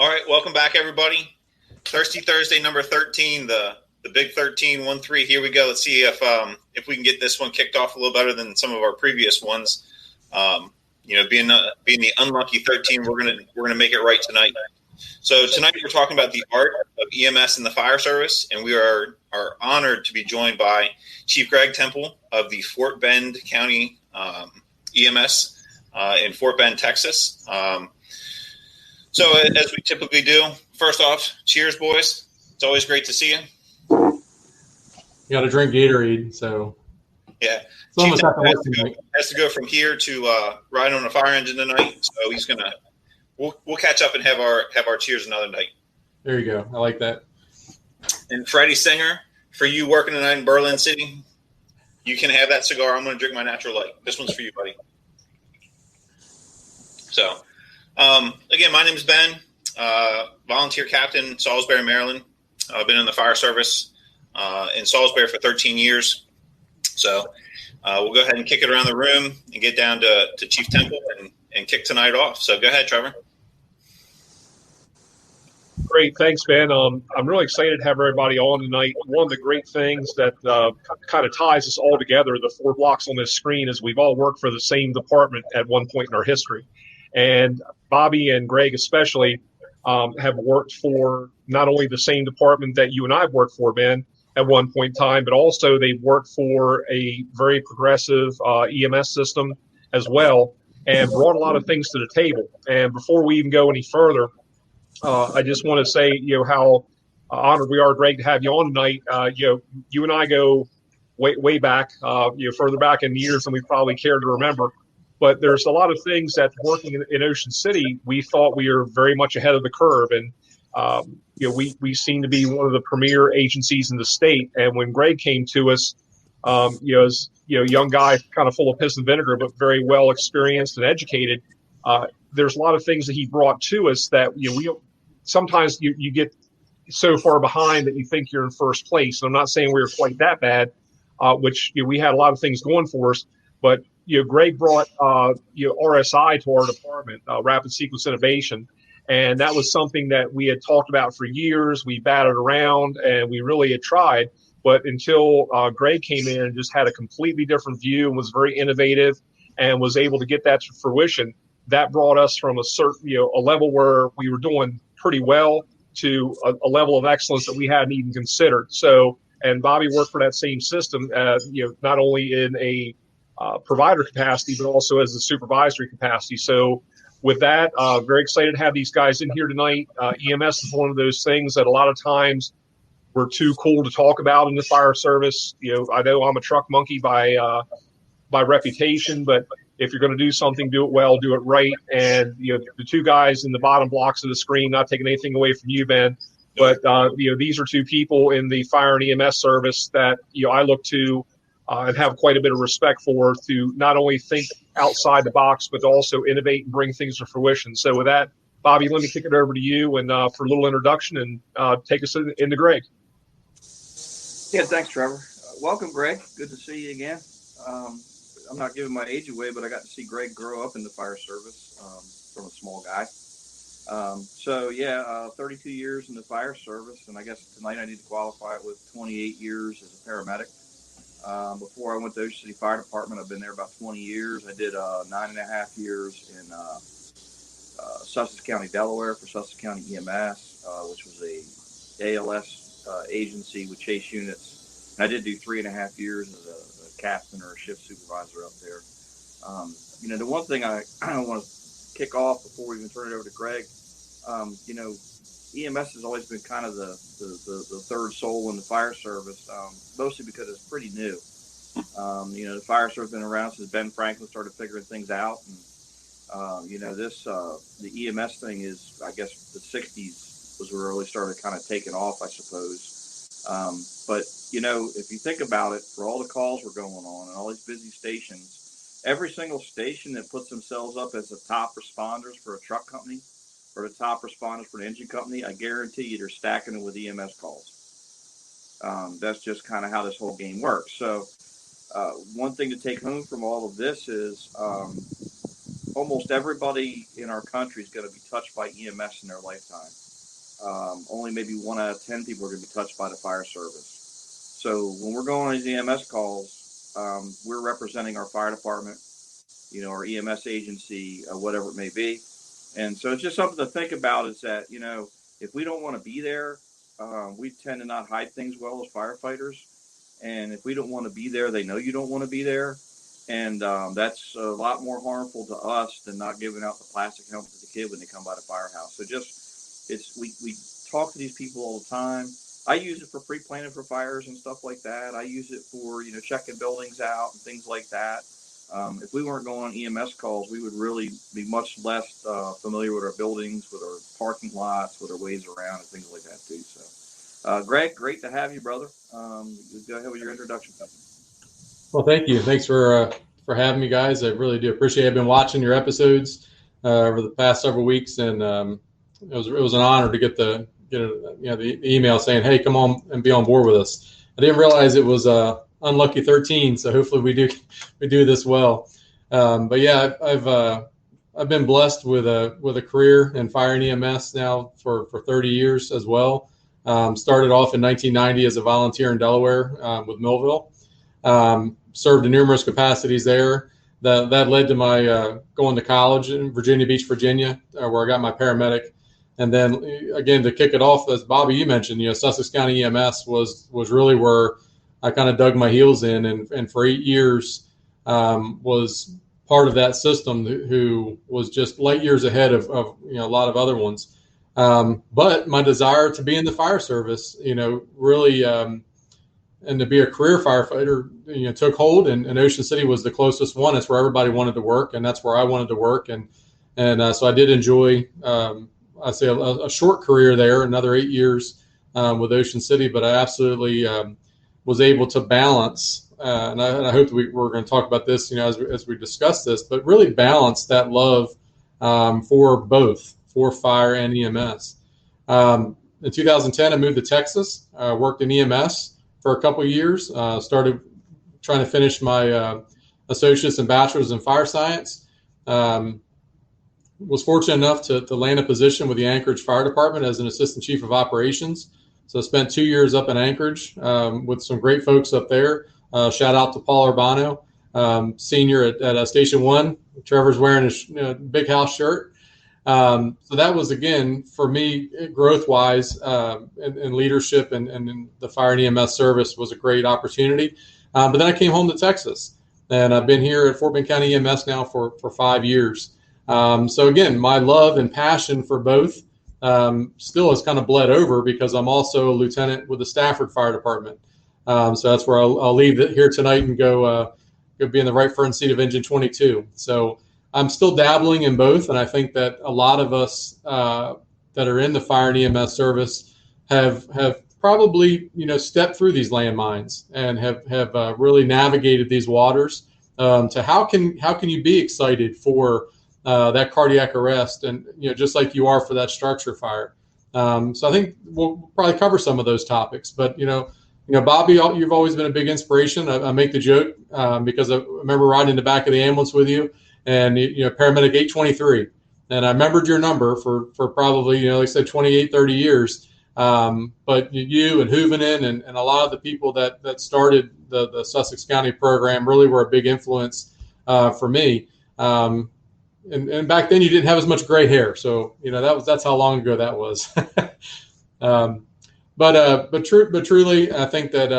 All right, welcome back, everybody. Thirsty Thursday, number 13, the big 13-1-3. Here we go. Let's see if we can get this one kicked off a little better than some of our previous ones. Being the unlucky 13, we're gonna make it right tonight. So tonight we're talking about the art of EMS in the fire service, and we are honored to be joined by Chief Graig Temple of the Fort Bend County EMS in Fort Bend, Texas. So as we typically do, first off, cheers, boys. It's always great to see you. You got to drink Gatorade, so yeah. Chief has to go from here to ride on a fire engine tonight, so he's gonna. We'll catch up and have our cheers another night. There you go. I like that. And Freddie Singer, for you working tonight in Berlin City, you can have that cigar. I'm going to drink my Natural Light. This one's for you, buddy. So, again, my name is Ben, volunteer captain, Salisbury, Maryland. I've been in the fire service in Salisbury for 13 years. So we'll go ahead and kick it around the room and get down to Chief Temple and kick tonight off. So go ahead, Trevor. Great. Thanks, Ben. I'm really excited to have everybody on tonight. One of the great things that kind of ties us all together, the four blocks on this screen, is we've all worked for the same department at one point in our history. And Bobby and Graig especially have worked for not only the same department that you and I have worked for, Ben, at one point in time, but also they've worked for a very progressive EMS system as well and brought a lot of things to the table. And before we even go any further, I just want to say, how honored we are, Graig, to have you on tonight. You and I go way back, further back in the years than we probably care to remember. But there's a lot of things that working in Ocean City, we thought we were very much ahead of the curve. And, we seem to be one of the premier agencies in the state. And when Graig came to us, as young guy, kind of full of piss and vinegar, but very well experienced and educated, there's a lot of things that he brought to us that sometimes you get so far behind that you think you're in first place. And I'm not saying we were quite that bad, which we had a lot of things going for us, but Graig brought RSI to our department, Rapid Sequence Innovation, and that was something that we had talked about for years. We batted around and we really had tried, but until Graig came in and just had a completely different view and was very innovative and was able to get that to fruition, that brought us from a certain a level where we were doing pretty well to a level of excellence that we hadn't even considered. So, and Bobby worked for that same system, not only in a provider capacity, but also as a supervisory capacity. So with that, very excited to have these guys in here tonight. EMS is one of those things that a lot of times we're too cool to talk about in the fire service. I know I'm a truck monkey by reputation, but if you're going to do something, do it well, do it right. And the two guys in the bottom blocks of the screen, not taking anything away from you, Ben, but these are two people in the fire and EMS service that I look to and have quite a bit of respect for, to not only think outside the box, but to also innovate and bring things to fruition. So with that, Bobby, let me kick it over to you and for a little introduction and take us into Graig. Yeah, thanks, Trevor. Welcome, Graig. Good to see you again. I'm not giving my age away, but I got to see Graig grow up in the fire service from a small guy. 32 years in the fire service, and I guess tonight I need to qualify it with 28 years as a paramedic. Before I went to Ocean City Fire Department, I've been there about 20 years. I did 9.5 years in Sussex County, Delaware for Sussex County EMS, which was a ALS agency with chase units. And I did do 3.5 years as a captain or a shift supervisor up there. The one thing I want to kick off before we even turn it over to Graig, EMS has always been kind of the third soul in the fire service, mostly because it's pretty new. The fire service has been around since Ben Franklin started figuring things out. And, the EMS thing is, I guess, the 60s was where it really started kind of taking off, I suppose. But if you think about it, for all the calls we're going on and all these busy stations, every single station that puts themselves up as the top responders for a truck company or the top responders for an engine company, I guarantee you they're stacking it with EMS calls. That's just kind of how this whole game works. So one thing to take home from all of this is almost everybody in our country is going to be touched by EMS in their lifetime. Only maybe 1 out of 10 people are going to be touched by the fire service. So when we're going on these EMS calls, we're representing our fire department, our EMS agency, whatever it may be. And so it's just something to think about, is that, if we don't want to be there, we tend to not hide things well as firefighters. And if we don't want to be there, they know you don't want to be there. And that's a lot more harmful to us than not giving out the plastic helmet to the kid when they come by the firehouse. So we talk to these people all the time. I use it for pre-planning for fires and stuff like that. I use it for, checking buildings out and things like that. If we weren't going on EMS calls, we would really be much less familiar with our buildings, with our parking lots, with our ways around and things like that too. So, Graig, great to have you, brother. Go ahead with your introduction. Well, thank you. Thanks for having me, guys. I really do appreciate it. I've been watching your episodes over the past several weeks, and it was an honor to get the email saying, "Hey, come on and be on board with us." I didn't realize it was unlucky 13, so hopefully we do this well. But yeah, I've been blessed with a career in fire and EMS now for 30 years as well. Started off in 1990 as a volunteer in Delaware with Millville. Served in numerous capacities there. That led to my going to college in Virginia Beach, Virginia, where I got my paramedic. And then again, to kick it off, as Bobby, you mentioned, Sussex County EMS was really where I kind of dug my heels in, and for 8 years was part of that system who was just light years ahead of a lot of other ones. But my desire to be in the fire service, really, and to be a career firefighter, took hold, and Ocean City was the closest one. It's where everybody wanted to work, and that's where I wanted to work. And so I did enjoy, I'd say a short career there, another 8 years with Ocean City, but I absolutely was able to balance, and I hope that we're going to talk about this, as we discuss this, but really balance that love for both, for fire and EMS. In 2010, I moved to Texas, worked in EMS for a couple of years, started trying to finish my associate's and bachelor's in fire science. Was fortunate enough to land a position with the Anchorage Fire Department as an assistant chief of operations. So I spent 2 years up in Anchorage with some great folks up there. Shout out to Paul Urbano, senior at Station 1. Trevor's wearing his big house shirt. So that was, again, for me, growth-wise and leadership and the fire and EMS service was a great opportunity. But then I came home to Texas, and I've been here at Fort Bend County EMS now for 5 years. So, again, my love and passion for both still has kind of bled over, because I'm also a lieutenant with the Stafford Fire Department. So that's where I'll leave it here tonight and go be in the right front seat of Engine 22. So I'm still dabbling in both, and I think that a lot of us that are in the fire and EMS service have probably stepped through these landmines and have really navigated these waters to how can you be excited for that cardiac arrest, and just like you are for that structure fire. So I think we'll probably cover some of those topics. But Bobby, you've always been a big inspiration. I make the joke because I remember riding in the back of the ambulance with you, and paramedic 823, and I remembered your number for probably like I said 28, 30 years. But you and Hoovenen and a lot of the people that started the Sussex County program really were a big influence for me. And back then you didn't have as much gray hair, so that's how long ago that was. But truly, I think that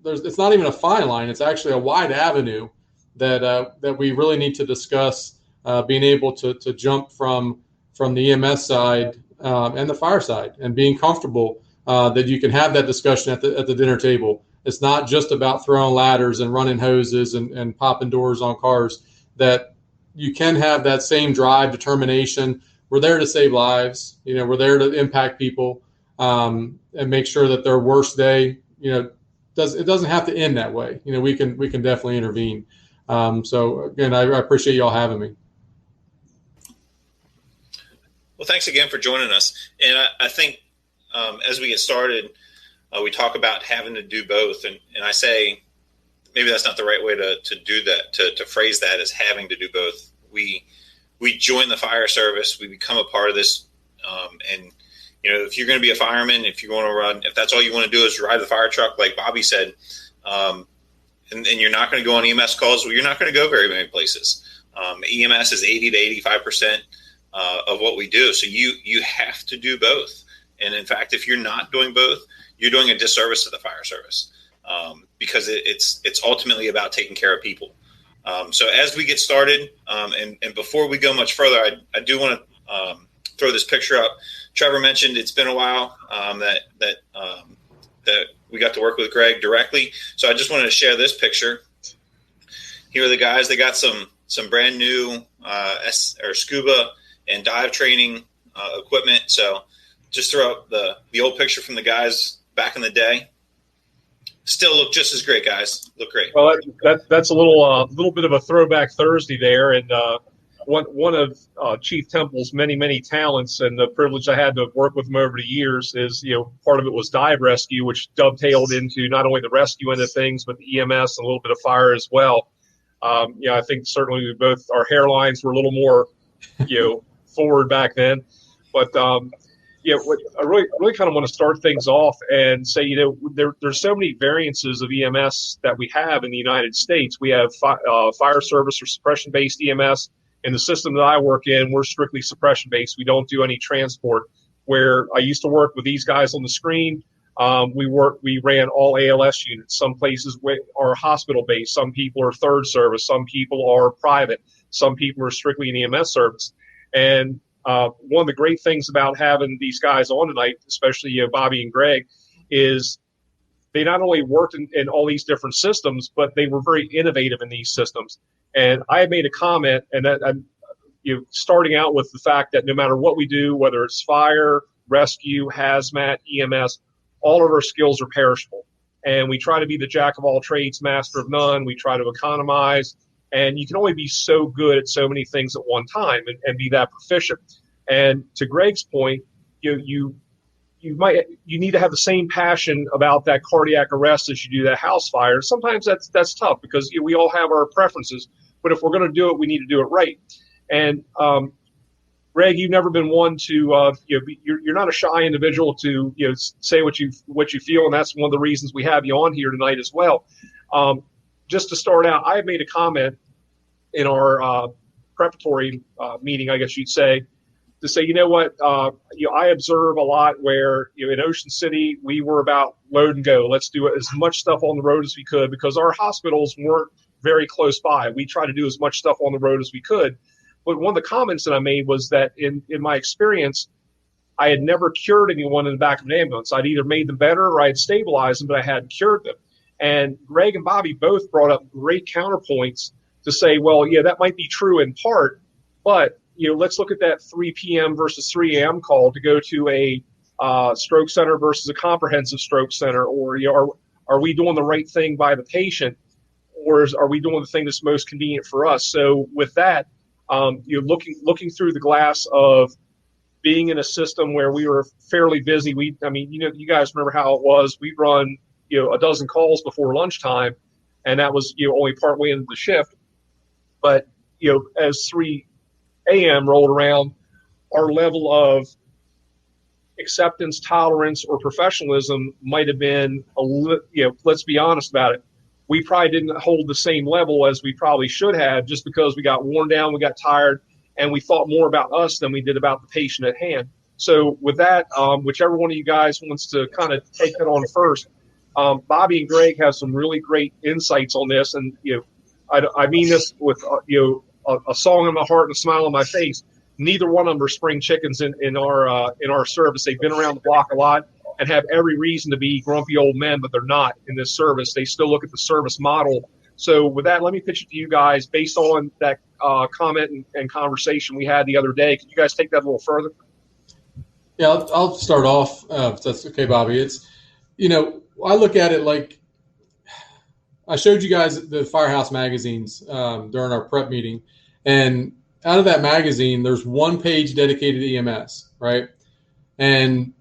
it's not even a fine line; it's actually a wide avenue that we really need to discuss. Being able to jump from the EMS side and the fire side, and being comfortable that you can have that discussion at the dinner table. It's not just about throwing ladders and running hoses and popping doors on cars. That you can have that same drive, determination. We're there to save lives. We're there to impact people and make sure that their worst day, it doesn't have to end that way. We can definitely intervene. So again, I appreciate y'all having me. Well, thanks again for joining us. And I think as we get started, we talk about having to do both. And I say maybe that's not the right way to do that, to phrase that as having to do both. We join the fire service, we become a part of this, and if you're going to be a fireman, if you want to run, if that's all you want to do is drive the fire truck, like Bobby said, and you're not going to go on EMS calls, well, you're not going to go very many places. EMS is 80 to 85% of what we do, so you have to do both. And in fact, if you're not doing both, you're doing a disservice to the fire service, because it's ultimately about taking care of people. So as we get started, and before we go much further, I do want to throw this picture up. Trevor mentioned it's been a while that we got to work with Graig directly. So I just wanted to share this picture. Here are the guys. They got some brand new scuba and dive training equipment. So just throw up the old picture from the guys back in the day. Still look just as great, guys. Look great. Well, that's a little bit of a throwback Thursday there, and one of Chief Temple's many talents, and the privilege I had to work with him over the years is, part of it was dive rescue, which dovetailed into not only the rescue end of things, but the EMS and a little bit of fire as well. I think certainly we both, our hairlines were a little more, forward back then, but what I really kind of want to start things off and say, there's so many variances of EMS that we have in the United States. We have fire service or suppression-based EMS. In the system that I work in, we're strictly suppression-based. We don't do any transport. Where I used to work with these guys on the screen, we ran all ALS units. Some places are hospital-based. Some people are third service. Some people are private. Some people are strictly an EMS service. And one of the great things about having these guys on tonight, especially Bobby and Graig, is they not only worked in all these different systems, but they were very innovative in these systems. And I had made a comment, and that starting out with the fact that no matter what we do, whether it's fire, rescue, hazmat, EMS, all of our skills are perishable. And we try to be the jack of all trades, master of none. We try to economize. And you can only be so good at so many things at one time and be that proficient. And to Graig's point, you need to have the same passion about that cardiac arrest as you do that house fire. Sometimes that's tough because we all have our preferences. But if we're going to do it, we need to do it right. And Graig, you've never been one to you're not a shy individual to say what you feel, and that's one of the reasons we have you on here tonight as well. Just to start out, I had made a comment in our preparatory meeting, I guess you'd say, to say, I observe a lot where, in Ocean City, we were about load and go. Let's do as much stuff on the road as we could because our hospitals weren't very close by. We tried to do as much stuff on the road as we could. But one of the comments that I made was that in my experience, I had never cured anyone in the back of an ambulance. I'd either made them better or I'd stabilized them, but I hadn't cured them. And Graig and Bobby both brought up great counterpoints to say, well, yeah, that might be true in part, but let's look at that 3 p.m. versus 3 a.m. call to go to a stroke center versus a comprehensive stroke center, or are we doing the right thing by the patient, or are we doing the thing that's most convenient for us? So with that, looking through the glass of being in a system where we were fairly busy. You guys remember how it was. We'd run a dozen calls before lunchtime, and that was only partway into the shift. But as 3 a.m. rolled around, our level of acceptance, tolerance, or professionalism might have been let's be honest about it. We probably didn't hold the same level as we probably should have, just because we got worn down, we got tired, and we thought more about us than we did about the patient at hand. So with that, whichever one of you guys wants to kind of take that on first. Bobby and Graig have some really great insights on this, and I mean this with a song in my heart and a smile on my face. Neither one of them are spring chickens in our service. They've been around the block a lot and have every reason to be grumpy old men, but they're not in this service. They still look at the service model. So with that, let me pitch it to you guys based on that comment and conversation we had the other day. Can you guys take that a little further? Yeah, I'll start off, if that's okay, Bobby. It's, I look at it like I showed you guys the Firehouse magazines during our prep meeting, and out of that magazine, there's one page dedicated to EMS, right? And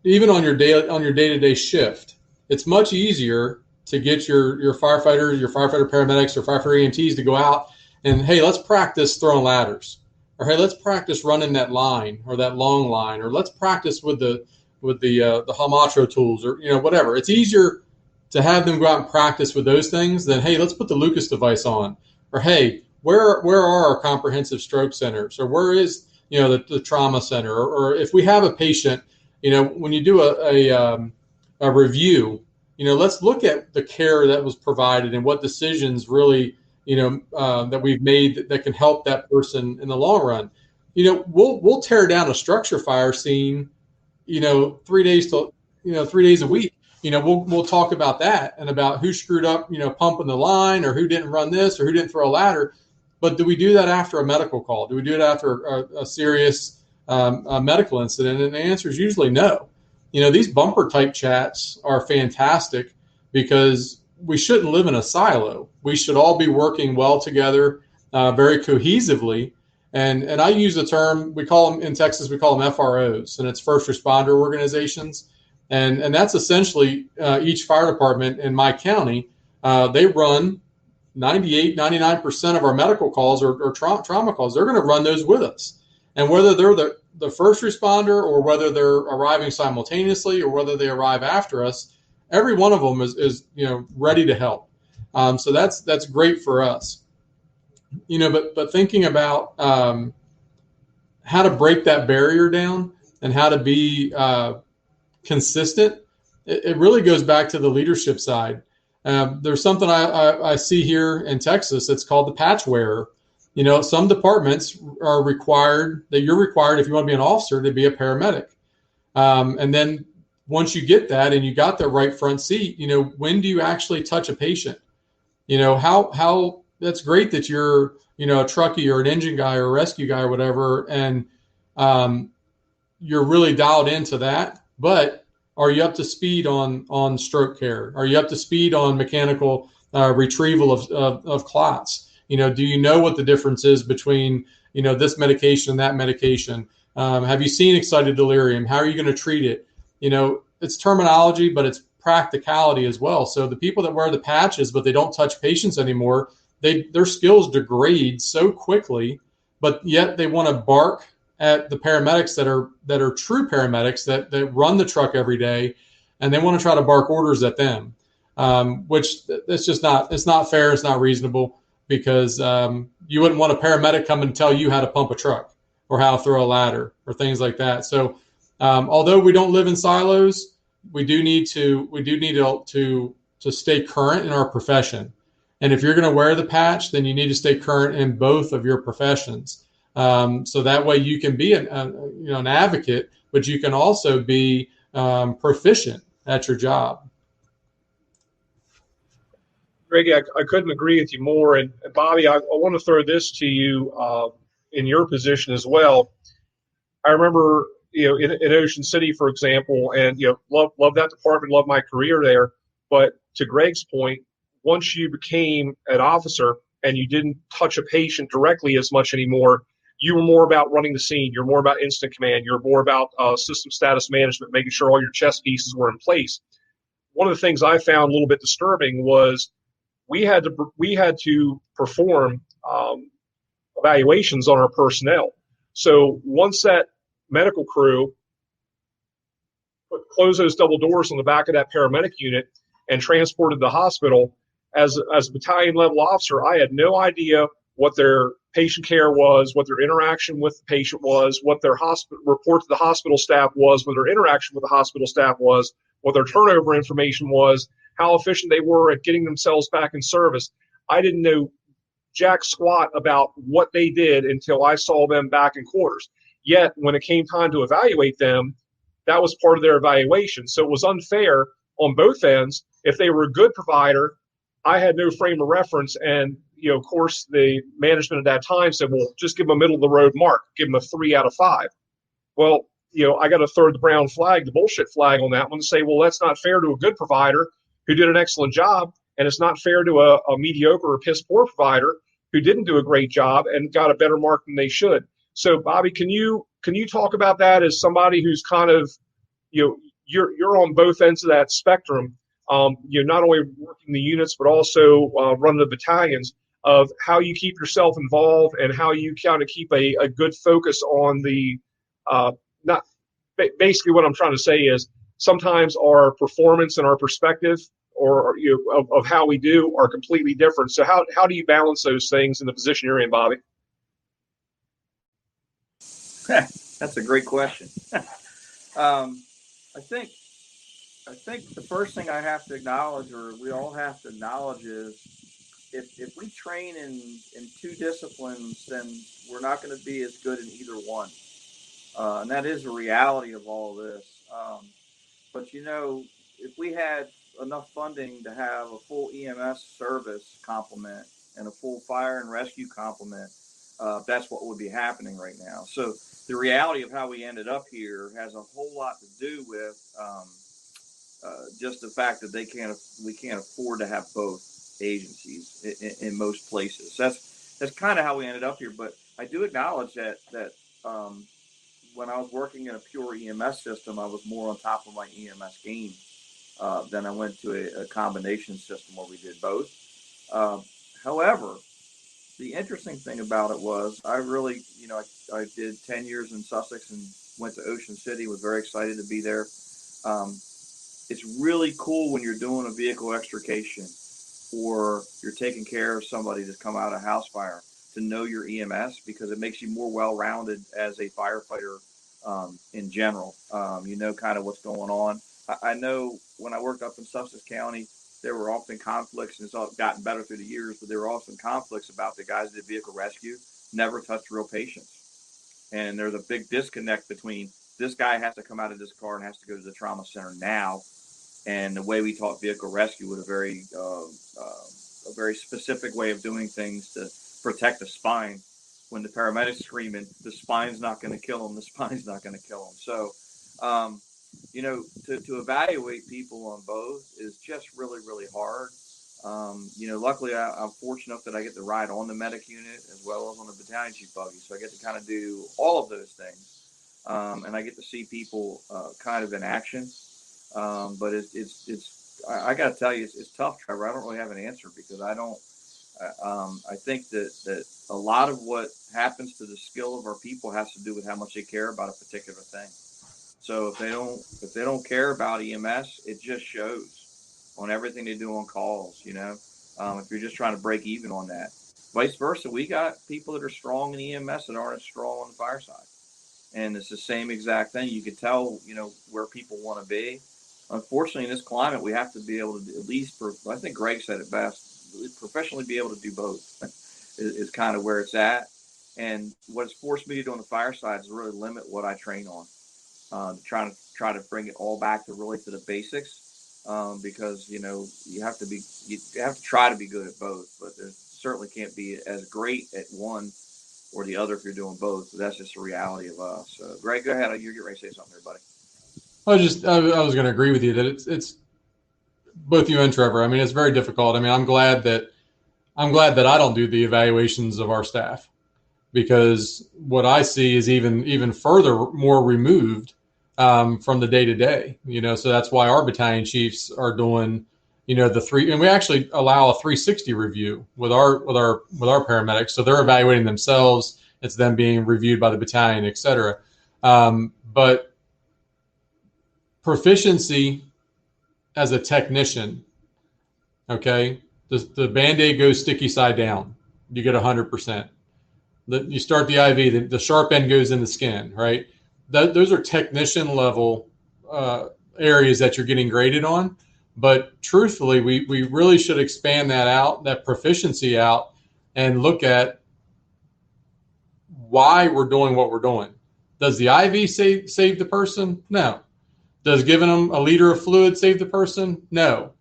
even on your day-to-day shift, it's much easier to get your firefighter paramedics, or firefighter EMTs to go out and, hey, let's practice throwing ladders, or hey, let's practice running that line or that long line, or let's practice with the Hamatro tools, or whatever. It's easier to have them go out and practice with those things than, hey, let's put the Lucas device on, or hey, where are our comprehensive stroke centers, or where is the trauma center, or if we have a patient, when you do a review, let's look at the care that was provided and what decisions really that we've made that can help that person in the long run. We'll tear down a structure fire scene 3 days a week. We'll talk about that and about who screwed up, pumping the line, or who didn't run this, or who didn't throw a ladder. But do we do that after a medical call? Do we do it after a serious medical incident? And the answer is usually no. These bumper type chats are fantastic because we shouldn't live in a silo. We should all be working well together, very cohesively. And I use the term, we call them in Texas, we call them FROs, and it's first responder organizations. And that's essentially each fire department in my county. They run 99% of our medical calls or trauma calls. They're going to run those with us. And whether they're the first responder, or whether they're arriving simultaneously, or whether they arrive after us, every one of them is ready to help. So that's great for us. But thinking about how to break that barrier down and how to be consistent, it really goes back to the leadership side. There's something I see here in Texas. It's called the patch wearer. Some departments are required that you're required, if you want to be an officer, to be a paramedic. And then once you get that and you got the right front seat, when do you actually touch a patient? How that's great that you're, a truckie or an engine guy or a rescue guy or whatever. And you're really dialed into that, but are you up to speed on stroke care? Are you up to speed on mechanical retrieval of clots? Do you know what the difference is between, this medication and that medication? Have you seen excited delirium? How are you going to treat it? It's terminology, but it's practicality as well. So the people that wear the patches, but they don't touch patients anymore, their skills degrade so quickly, but yet they want to bark at the paramedics that are true paramedics that run the truck every day, and they want to try to bark orders at them, which it's just not, it's not fair. It's not reasonable, because you wouldn't want a paramedic come and tell you how to pump a truck or how to throw a ladder or things like that. So although we don't live in silos, we do need to stay current in our profession. And if you're going to wear the patch, then you need to stay current in both of your professions. So that way you can be an advocate, but you can also be proficient at your job. Greg, I couldn't agree with you more. And Bobby, I want to throw this to you in your position as well. I remember, in Ocean City, for example, and, love that department, love my career there. But to Greg's point, once you became an officer and you didn't touch a patient directly as much anymore, you were more about running the scene. You're more about incident command. You're more about system status management, making sure all your chess pieces were in place. One of the things I found a little bit disturbing was we had to perform evaluations on our personnel. So once that medical crew closed those double doors on the back of that paramedic unit and transported to the hospital, as a battalion level officer, I had no idea what their patient care was, what their interaction with the patient was, what their report to the hospital staff was, what their interaction with the hospital staff was, what their turnover information was, how efficient they were at getting themselves back in service. I didn't know jack squat about what they did until I saw them back in quarters. Yet when it came time to evaluate them, that was part of their evaluation. So it was unfair on both ends. If they were a good provider, I had no frame of reference. And, of course, the management at that time said, well, just give them a middle of the road mark, give them a 3 out of 5. Well, I got to throw the brown flag, the bullshit flag on that one, and say, well, that's not fair to a good provider who did an excellent job. And it's not fair to a mediocre or piss poor provider who didn't do a great job and got a better mark than they should. So, Bobby, can you talk about that as somebody who's kind of, you're on both ends of that spectrum? not only working the units, but also running the battalions, of how you keep yourself involved and how you kind of keep a good focus on the basically what I'm trying to say is sometimes our performance and our perspective of how we do are completely different. So how do you balance those things in the position you're in, Bobby? That's a great question. I think the first thing I have to acknowledge, or we all have to acknowledge, is if we train in two disciplines, then we're not going to be as good in either one. And that is the reality of all of this. But, if we had enough funding to have a full EMS service complement and a full fire and rescue complement, that's what would be happening right now. So the reality of how we ended up here has a whole lot to do with just the fact that we can't afford to have both agencies in most places. That's kind of how we ended up here. But I do acknowledge that when I was working in a pure EMS system, I was more on top of my EMS game than I went to a combination system where we did both. However, the interesting thing about it was I really, I did 10 years in Sussex and went to Ocean City, was very excited to be there. It's really cool when you're doing a vehicle extrication or you're taking care of somebody that's come out of house fire to know your EMS, because it makes you more well-rounded as a firefighter in general. You know kind of what's going on. I know when I worked up in Sussex County, there were often conflicts, and it's gotten better through the years, but there were often conflicts about the guys that did vehicle rescue never touched real patients. And there's a big disconnect between this guy has to come out of this car and has to go to the trauma center now, and the way we taught vehicle rescue with a very specific way of doing things to protect the spine. When the paramedic's screaming, the spine's not going to kill him. The spine's not going to kill him. So, to evaluate people on both is just really, really hard. Luckily I'm fortunate enough that I get to ride on the medic unit as well as on the battalion chief buggy. So I get to kind of do all of those things. And I get to see people kind of in action. But I got to tell you, it's tough, Trevor. I don't really have an answer because I think that a lot of what happens to the skill of our people has to do with how much they care about a particular thing. So if they don't care about EMS, it just shows on everything they do on calls, if you're just trying to break even on that. Vice versa, we got people that are strong in EMS that aren't as strong on the fire side. And it's the same exact thing. You can tell, where people want to be. Unfortunately, in this climate, we have to be able to at least, I think Graig said it best, professionally be able to do both is kind of where it's at. And what it's forced me to do on the fire side is really limit what I train on. Try to bring it all back to the basics, because you have to try to be good at both, but there certainly can't be as great at one or the other if you're doing both. But that's just the reality of us. So, Graig, go ahead. You get ready to say something there, buddy. I was going to agree with you that it's both you and Trevor. I mean, it's very difficult. I mean, I'm glad that I don't do the evaluations of our staff, because what I see is even further more removed from the day to day. So that's why our battalion chiefs are doing the three, and we actually allow a 360 review with our paramedics. So they're evaluating themselves. It's them being reviewed by the battalion, et cetera. But proficiency as a technician, okay, the Band-Aid goes sticky side down. You get 100%. You start the IV, the sharp end goes in the skin, right? Those are technician level areas that you're getting graded on. But truthfully, we really should expand that proficiency out, and look at why we're doing what we're doing. Does the IV save the person? No. Does giving them a liter of fluid save the person? No.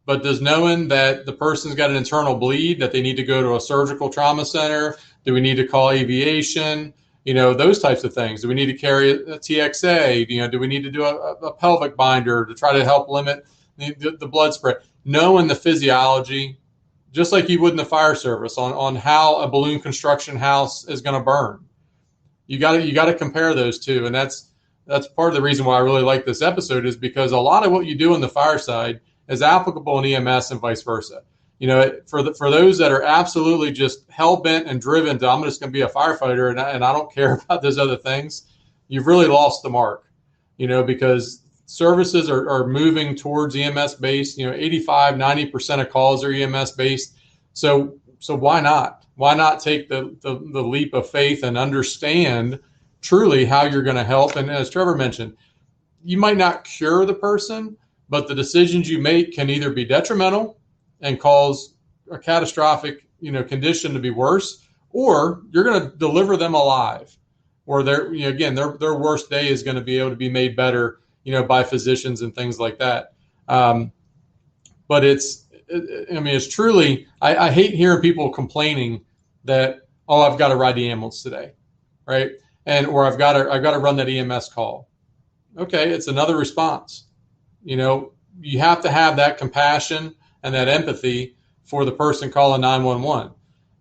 But does knowing that the person's got an internal bleed, that they need to go to a surgical trauma center? Do we need to call aviation? Those types of things. Do we need to carry a TXA? Do we need to do a pelvic binder to try to help limit the blood spread? Knowing the physiology, just like you would in the fire service, on how a balloon construction house is going to burn. You got to compare those two, and that's part of the reason why I really like this episode, is because a lot of what you do on the fire side is applicable in EMS and vice versa. You know, for those that are absolutely just hell bent and driven to, I'm just going to be a firefighter and I don't care about those other things, you've really lost the mark, you know, because services are moving towards EMS based. You know, 85, 90% of calls are EMS based. So why not? Why not take the leap of faith and understand truly how you're going to help? And as Trevor mentioned, you might not cure the person, but the decisions you make can either be detrimental and cause a catastrophic, you know, condition to be worse, or you're going to deliver them alive, or their, you know, again, their worst day is going to be able to be made better, you know, by physicians and things like that. But it's truly, I hate hearing people complaining that, oh, I've got to ride the ambulance today, right? Or I've got to run that EMS call. Okay, it's another response. You know, you have to have that compassion and that empathy for the person calling 911.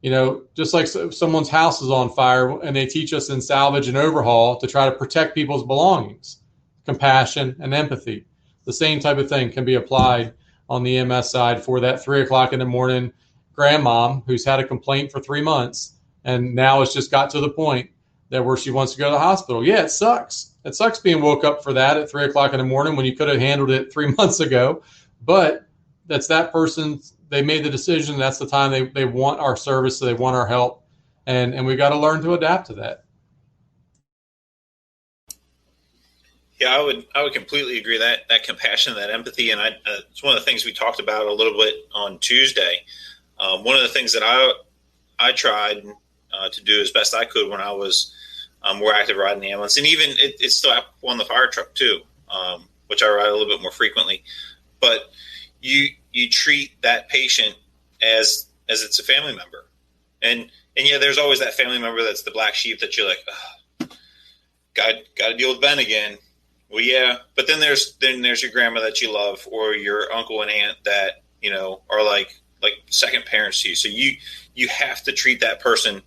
You know, just like someone's house is on fire and they teach us in salvage and overhaul to try to protect people's belongings, compassion and empathy. The same type of thing can be applied on the EMS side for that 3 o'clock in the morning grandmom who's had a complaint for 3 months and now it's just got to the point that where she wants to go to the hospital. Yeah, it sucks. It sucks being woke up for that at 3 o'clock in the morning when you could have handled it 3 months ago. But that's that person. They made the decision. That's the time they want our service. So they want our help. And we got to learn to adapt to that. Yeah, I would completely agree that compassion, that empathy. And it's one of the things we talked about a little bit on Tuesday. One of the things that I tried to do as best I could when I was more active riding the ambulance, and even it's still on the fire truck too, which I ride a little bit more frequently. But you treat that patient as it's a family member, and yeah, there's always that family member that's the black sheep that you're like, oh, got to deal with Ben again. Well, yeah, but then there's your grandma that you love, or your uncle and aunt that, you know, are like second parents to you. So you have to treat that person,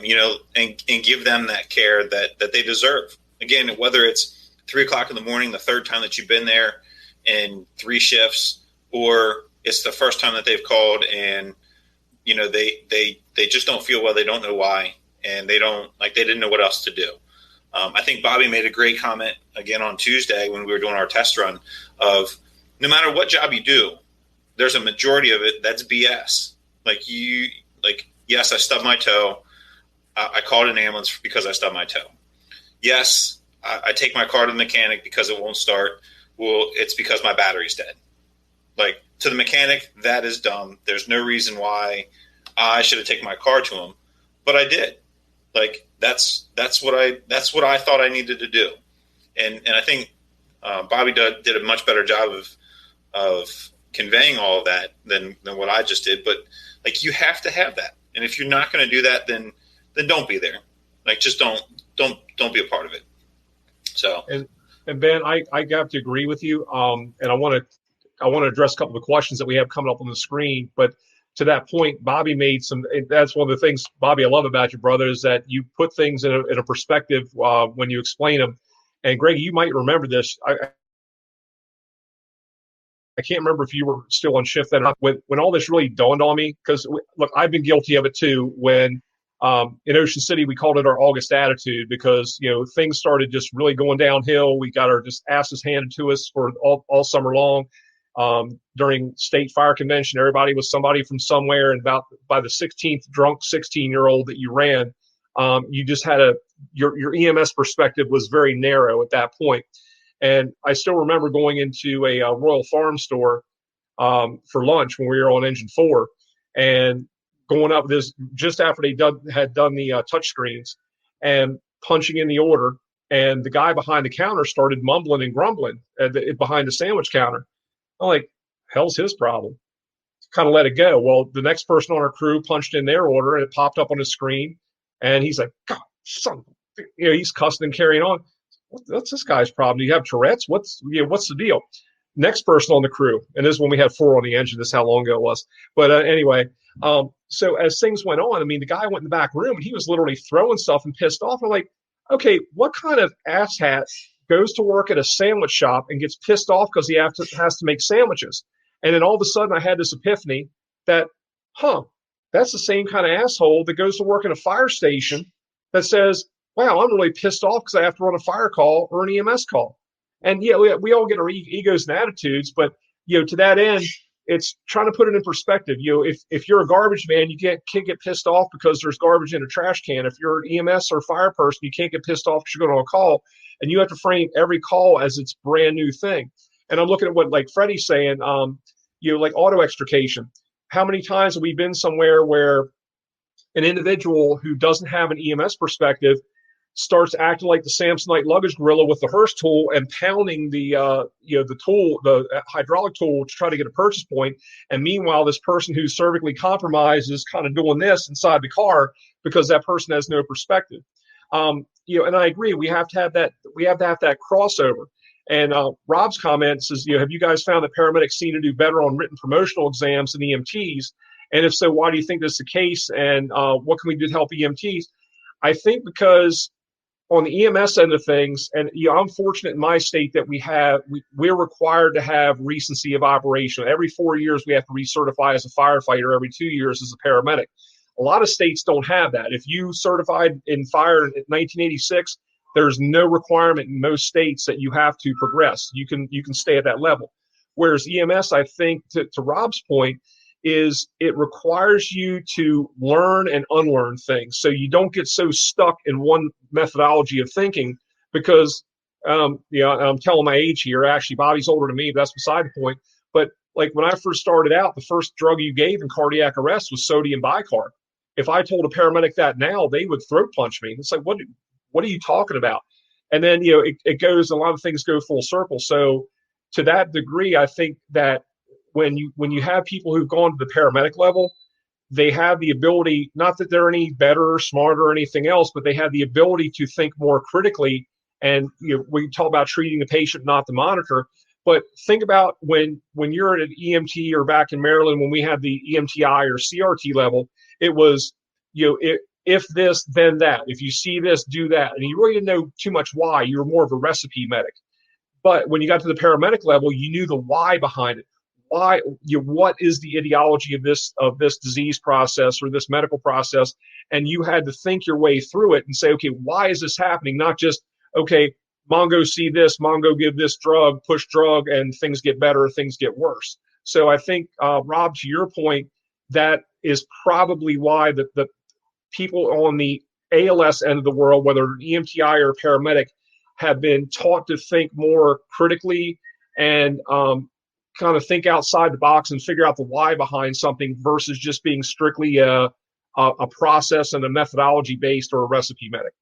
you know, and give them that care that they deserve. Again, whether it's 3 o'clock in the morning, the third time that you've been there in 3 shifts, or it's the first time that they've called and, you know, they just don't feel well. They don't know why. And they didn't know what else to do. I think Bobby made a great comment again on Tuesday when we were doing our test run of no matter what job you do, there's a majority of it that's BS. Yes, I stubbed my toe. I called an ambulance because I stubbed my toe. Yes, I take my car to the mechanic because it won't start. Well, it's because my battery's dead. Like, to the mechanic, that is dumb. There's no reason why I should have taken my car to him, but I did. Like, that's what I thought I needed to do, and I think Bobby did a much better job of conveying all of that than what I just did. But like, you have to have that, and if you're not going to do that, then don't be there. Like, just don't be a part of it. So, and Ben, I have to agree with you. And I want to address a couple of questions that we have coming up on the screen. But to that point, Bobby made some. That's one of the things, Bobby, I love about you, brother, is that you put things in a perspective when you explain them. And Greg, you might remember this. I can't remember if you were still on shift then. When all this really dawned on me, because look, I've been guilty of it too. When in Ocean City, we called it our August attitude because, you know, things started just really going downhill. We got our just asses handed to us for all summer long. During state fire convention, everybody was somebody from somewhere, and by the 16th drunk 16-year-old that you ran, you just had your EMS perspective was very narrow at that point. And I still remember going into a Royal Farm store for lunch when we were on Engine 4, and going up this just after they had done the touch screens and punching in the order, and the guy behind the counter started mumbling and grumbling behind the sandwich counter. I'm like, hell's his problem? Kind of let it go. Well, the next person on our crew punched in their order, and it popped up on his screen, and he's like, God, son, you know, he's cussing and carrying on. What's this guy's problem? Do you have Tourette's? What's the deal? Next person on the crew, and this is when we had 4 on the engine. This is how long ago it was. But anyway, so as things went on, I mean, the guy went in the back room, and he was literally throwing stuff and pissed off. I'm like, okay, what kind of asshat goes to work at a sandwich shop and gets pissed off because he has to make sandwiches. And then all of a sudden I had this epiphany that, that's the same kind of asshole that goes to work in a fire station that says, wow, I'm really pissed off because I have to run a fire call or an EMS call. And yeah, we all get our egos and attitudes, but to that end, it's trying to put it in perspective. If you're a garbage man, you can't get pissed off because there's garbage in a trash can. If you're an EMS or fire person, you can't get pissed off because you're going on a call, and you have to frame every call as its brand new thing. And I'm looking at what like Freddie's saying, like auto extrication. How many times have we been somewhere where an individual who doesn't have an EMS perspective starts acting like the Samsonite luggage gorilla with the Hearst tool and pounding the tool, the hydraulic tool, to try to get a purchase point. And meanwhile, this person who's cervically compromised is kind of doing this inside the car because that person has no perspective. And I agree, we have to have that. We have to have that crossover. And Rob's comment says, have you guys found that paramedics seem to do better on written promotional exams than EMTs? And if so, why do you think that's the case? And what can we do to help EMTs? I think because on the EMS end of things, and I'm fortunate in my state that we're required to have recency of operation. Every 4 years, we have to recertify as a firefighter. Every 2 years as a paramedic. A lot of states don't have that. If you certified in fire in 1986, there's no requirement in most states that you have to progress. You can stay at that level. Whereas EMS, I think, to Rob's point, is it requires you to learn and unlearn things. So you don't get so stuck in one methodology of thinking because, I'm telling my age here. Actually, Bobby's older than me, but that's beside the point. But like when I first started out, the first drug you gave in cardiac arrest was sodium bicarb. If I told a paramedic that now, they would throat punch me. It's like, what are you talking about? And then, it goes, a lot of things go full circle. So to that degree, I think that when you have people who've gone to the paramedic level, they have the ability, not that they're any better or smarter or anything else, but they have the ability to think more critically. And we talk about treating the patient, not the monitor. But think about when you're at an EMT, or back in Maryland when we had the EMTI or CRT level, it was, if this, then that. If you see this, do that. And you really didn't know too much why. You were more of a recipe medic. But when you got to the paramedic level, you knew the why behind it. Why? What is the etiology of this disease process or this medical process? And you had to think your way through it and say, okay, why is this happening? Not just, okay, Mongo see this, Mongo give this drug, push drug, and things get better, things get worse. So I think, Rob, to your point, that is probably why the people on the ALS end of the world, whether an EMTI or a paramedic, have been taught to think more critically and kind of think outside the box and figure out the why behind something versus just being strictly a process and a methodology based or a recipe medic.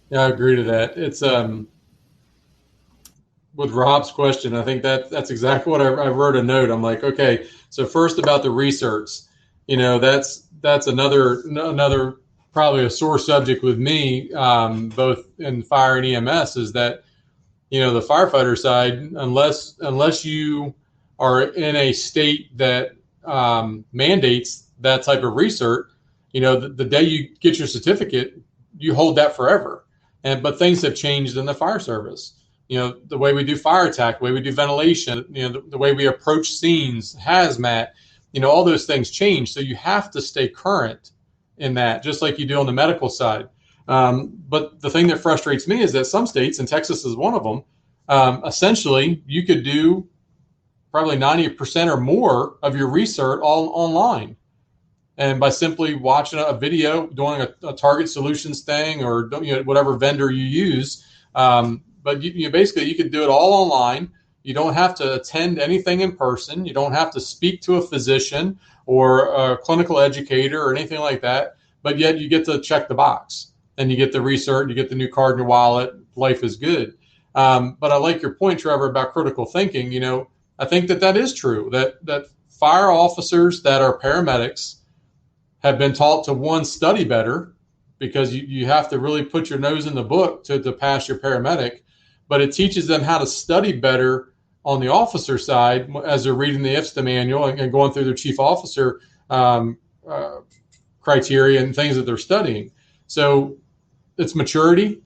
Yeah, I agree to that. It's with Rob's question, I think that's exactly what I wrote a note. I'm like, okay, so first about the research, that's another probably a sore subject with me, both in fire and EMS, is that, the firefighter side, unless you are in a state that mandates that type of research, the day you get your certificate, you hold that forever. But things have changed in the fire service. The way we do fire attack, the way we do ventilation, the way we approach scenes, hazmat, all those things change. So you have to stay current in that, just like you do on the medical side. But the thing that frustrates me is that some states, and Texas is one of them, essentially you could do probably 90% or more of your research all online. And by simply watching a video, doing a target solutions thing, or whatever vendor you use. But you basically, you could do it all online. You don't have to attend anything in person. You don't have to speak to a physician or a clinical educator or anything like that. But yet you get to check the box. And you get the research, you get the new card in your wallet, life is good. But I like your point, Trevor, about critical thinking. I think that is true, that fire officers that are paramedics have been taught to, study better, because you have to really put your nose in the book to pass your paramedic, but it teaches them how to study better on the officer side as they're reading the IFSTA manual and going through their chief officer criteria and things that they're studying. So it's maturity.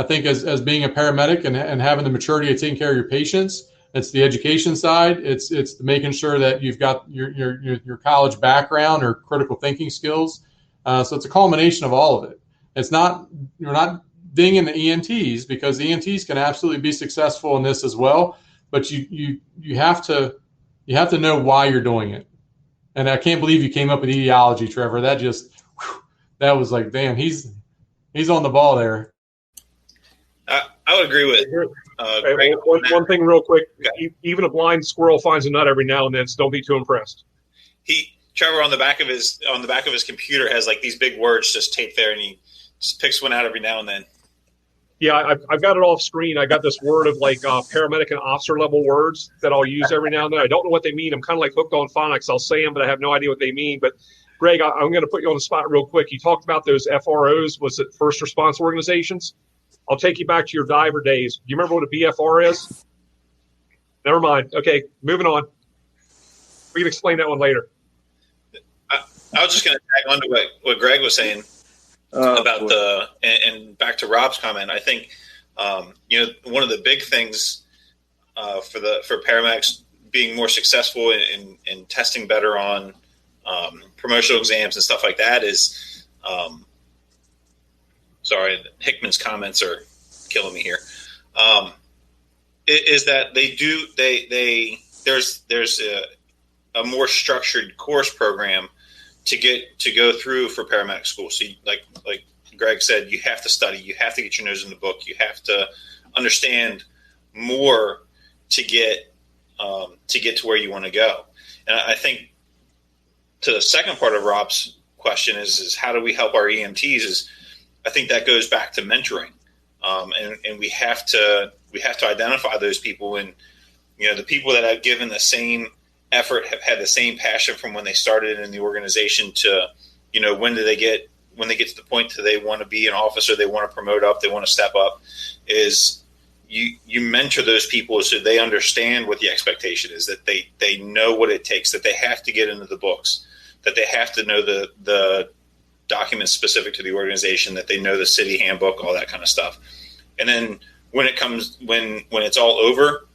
I think as being a paramedic and having the maturity of taking care of your patients, it's the education side. It's making sure that you've got your college background or critical thinking skills. So it's a culmination of all of it. It's not, you're not dinging the EMTs, because the EMTs can absolutely be successful in this as well. But you have to know why you're doing it. And I can't believe you came up with etiology, Trevor. That just, that was like, damn, he's on the ball there. I would agree with Hey, one thing real quick. Even a blind squirrel finds a nut every now and then, so don't be too impressed. Trevor on the back of his computer has like these big words just taped there, and he just picks one out every now and then. Yeah, I've got it off screen. I got this word of like paramedic and officer level words that I'll use every now and then. I don't know what they mean. I'm kind of like hooked on phonics. I'll say them, but I have no idea what they mean. But Graig, I'm going to put you on the spot real quick. You talked about those FROs, was it first response organizations? I'll take you back to your diver days. Do you remember what a BFR is? Never mind. Okay, moving on. We can explain that one later. I was just going to tag on to what Graig was saying about and back to Rob's comment. I think one of the big things for paramedics being more successful in testing better on promotional exams and stuff like that is sorry, Hickman's comments are killing me here. Is that there's a more structured course program to go through for paramedic school. So like Graig said, you have to study, you have to get your nose in the book, you have to understand more to get to where you want to go. And I think to the second part of Rob's question is how do we help our EMTs? Is I think that goes back to mentoring, and we have to identify those people, and the people that have given the same effort, have had the same passion from when they started in the organization to when they get to the point that they want to be an officer, they want to promote up, they want to step up, is you mentor those people so they understand what the expectation is, that they know what it takes, that they have to get into the books, that they have to know the documents specific to the organization, that they know the city handbook, all that kind of stuff. And then when it's all over,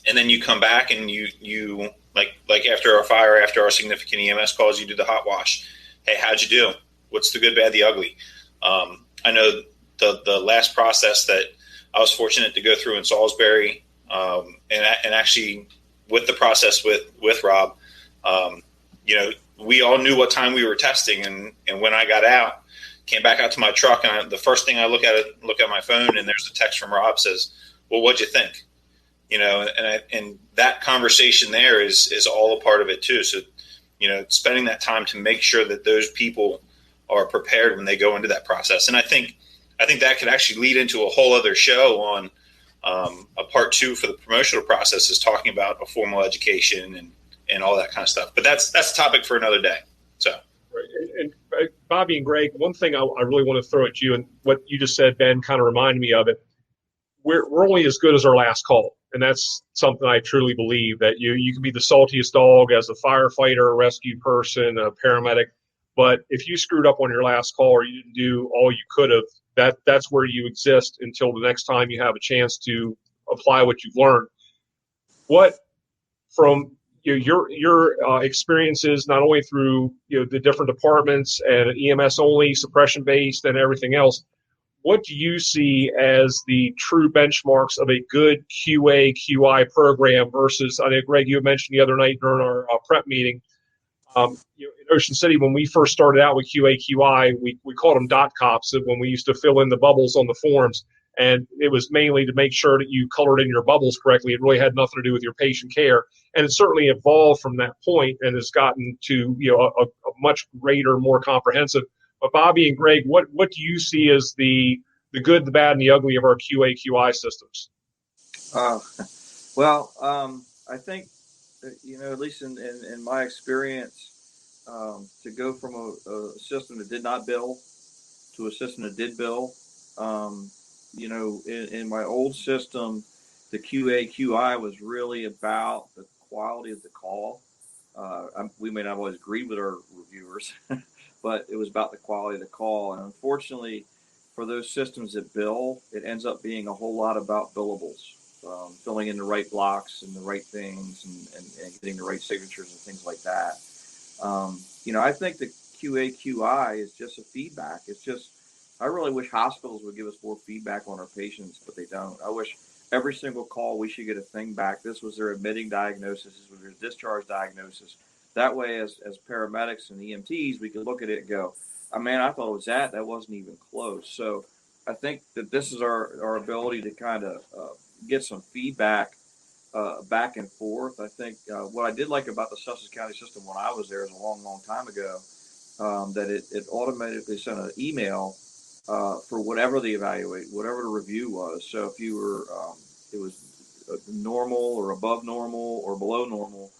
and then you come back and you like after our fire, after our significant EMS calls, you do the hot wash. Hey, how'd you do? What's the good, bad, the ugly? I know the last process that I was fortunate to go through in Salisbury, and actually with the process with Rob, we all knew what time we were testing, and when I got out, came back out to my truck, and the first thing I look at my phone, and there's a text from Rob says, "Well, what'd you think?" And that conversation there is all a part of it too. So, spending that time to make sure that those people are prepared when they go into that process. And I think that could actually lead into a whole other show on a part 2 for the promotional process, is talking about a formal education and all that kind of stuff. But that's a topic for another day. So, right. And Bobby and Graig, one thing I really want to throw at you, and what you just said, Ben, kind of reminded me of it. We're only as good as our last call. And that's something I truly believe, that you can be the saltiest dog as a firefighter, a rescue person, a paramedic. But if you screwed up on your last call, or you didn't do all you could have, that's where you exist until the next time you have a chance to apply what you've learned. What from your experiences, not only through the different departments and EMS only, suppression based, and everything else, what do you see as the true benchmarks of a good QA, QI program versus, I know, Graig, you had mentioned the other night during our prep meeting, in Ocean City, when we first started out with QA, QI, we called them dot cops when we used to fill in the bubbles on the forms. And it was mainly to make sure that you colored in your bubbles correctly. It really had nothing to do with your patient care. And it certainly evolved from that point and has gotten to a much greater, more comprehensive. But Bobby and Graig, what do you see as the good, the bad, and the ugly of our QA, QI systems? I think, at least in my experience, to go from a system that did not bill to a system that did bill, in my old system, the QA, QI was really about the quality of the call. We may not always agree with our reviewers, but it was about the quality of the call. And unfortunately, for those systems that bill, it ends up being a whole lot about billables, filling in the right blocks and the right things and getting the right signatures and things like that. I think the QA/QI is just a feedback. It's just, I really wish hospitals would give us more feedback on our patients, but they don't. I wish every single call we should get a thing back. This was their admitting diagnosis. This was their discharge diagnosis. That way, as paramedics and EMTs, we could look at it and go, oh, man, I thought it was that. That wasn't even close. So I think that this is our ability to kind of get some feedback back and forth. I think what I did like about the Sussex County system when I was there is a long, long time ago, that it automatically sent an email for whatever whatever the review was. So if you were, it was normal or above normal or below normal,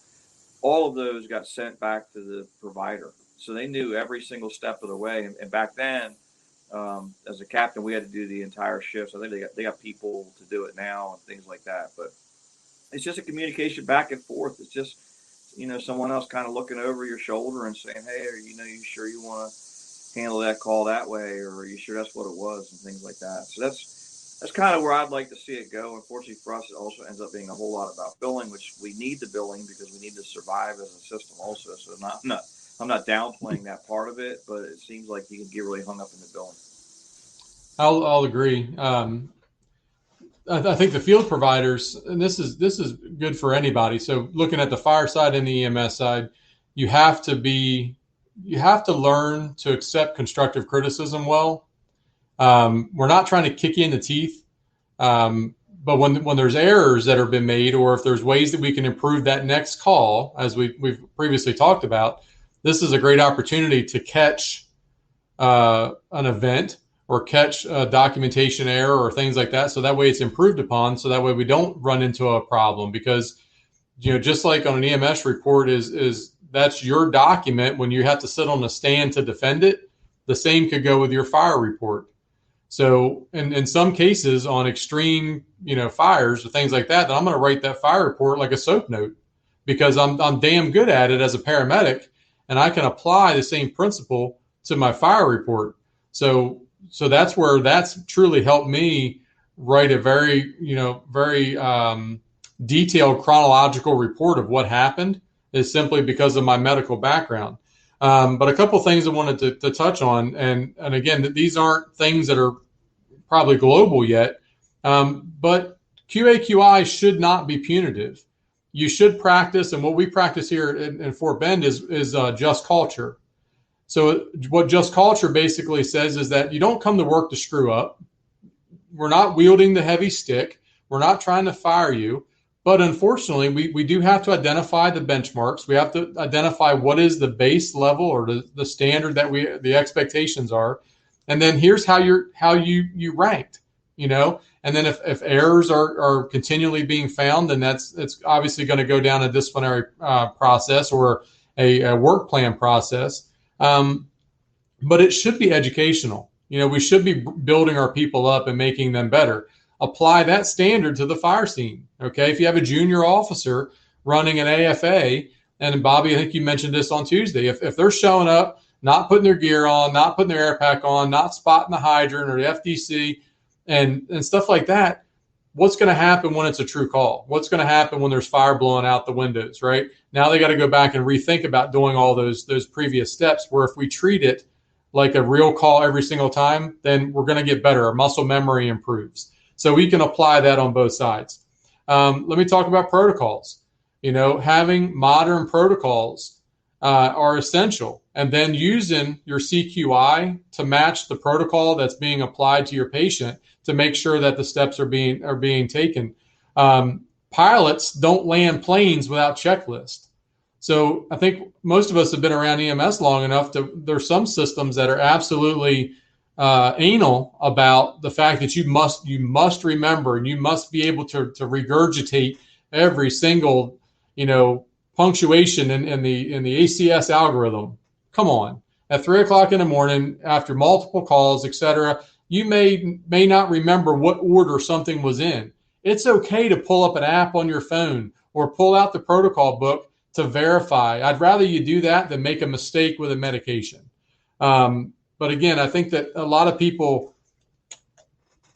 all of those got sent back to the provider. So they knew every single step of the way. And back then, as a captain, we had to do the entire shift. So I think they got people to do it now and things like that. But it's just a communication back and forth. It's just, someone else kind of looking over your shoulder and saying, hey, you sure you want to handle that call that way? Or are you sure that's what it was? And things like that. So that's kind of where I'd like to see it go. Unfortunately for us, it also ends up being a whole lot about billing, which we need the billing because we need to survive as a system also. So I'm not downplaying that part of it, but it seems like you can get really hung up in the billing. I'll agree. I think the field providers, and this is good for anybody. So looking at the fire side and the EMS side, you have to learn to accept constructive criticism well. We're not trying to kick you in the teeth, but when there's errors that have been made, or if there's ways that we can improve that next call, as we've previously talked about, this is a great opportunity to catch an event or catch a documentation error or things like that. So that way it's improved upon. So that way we don't run into a problem, because, just like on an EMS report is that's your document when you have to sit on a stand to defend it. The same could go with your fire report. So in some cases on extreme, fires or things like that, then I'm going to write that fire report like a soap note, because I'm damn good at it as a paramedic, and I can apply the same principle to my fire report. So that's where that's truly helped me write a very detailed chronological report of what happened, is simply because of my medical background. But a couple things I wanted to touch on, and again, these aren't things that are probably global yet, but QA/QI should not be punitive. You should practice, and what we practice here in Fort Bend is just culture. So what just culture basically says is that you don't come to work to screw up. We're not wielding the heavy stick. We're not trying to fire you. But unfortunately, we do have to identify the benchmarks. We have to identify what is the base level or the standard that the expectations are. And then here's how you ranked, And then if errors are continually being found, then it's obviously going to go down a disciplinary process or a work plan process. But it should be educational. We should be building our people up and making them better. Apply that standard to the fire scene. Okay. If you have a junior officer running an AFA, and Bobby, I think you mentioned this on Tuesday, if they're showing up, not putting their gear on, not putting their air pack on, not spotting the hydrant or the FDC and stuff like that, what's going to happen when it's a true call? What's going to happen when there's fire blowing out the windows, right? Now they got to go back and rethink about doing all those previous steps, where if we treat it like a real call every single time, then we're going to get better. Our muscle memory improves. So we can apply that on both sides. Let me talk about protocols. Having modern protocols are essential, and then using your CQI to match the protocol that's being applied to your patient to make sure that the steps are being taken. Pilots don't land planes without checklist. So I think most of us have been around EMS long enough there's some systems that are absolutely anal about the fact that you must remember, and you must be able to regurgitate every single, punctuation in the ACS algorithm. Come on, at 3:00 in the morning after multiple calls, etc., you may not remember what order something was in. It's okay to pull up an app on your phone or pull out the protocol book to verify. I'd rather you do that than make a mistake with a medication. But again, I think that a lot of people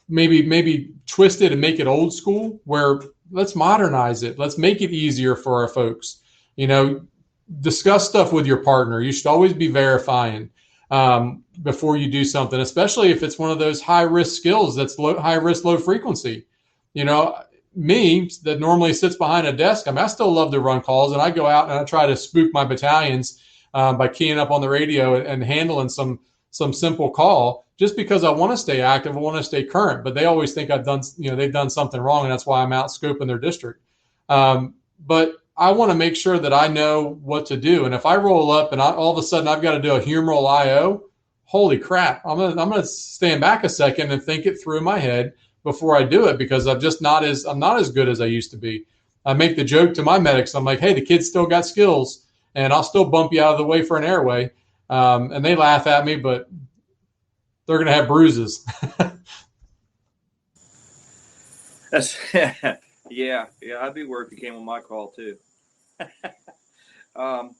maybe twist it and make it old school, where let's modernize it. Let's make it easier for our folks. Discuss stuff with your partner. You should always be verifying before you do something, especially if it's one of those high risk skills that's high risk, low frequency. Me that normally sits behind a desk, I still love to run calls, and I go out and I try to spook my battalions by keying up on the radio and handling some simple call, just because I want to stay active, I want to stay current. But they always think they've done something wrong, and that's why I'm out scoping their district. But I want to make sure that I know what to do. And if I roll up and all of a sudden I've got to do a humeral IO, holy crap, I'm gonna stand back a second and think it through in my head before I do it, because I'm not as good as I used to be. I make the joke to my medics. I'm like, hey, the kid's still got skills, and I'll still bump you out of the way for an airway. And they laugh at me, but they're going to have bruises. Yeah, I'd be worried if you came on my call too. One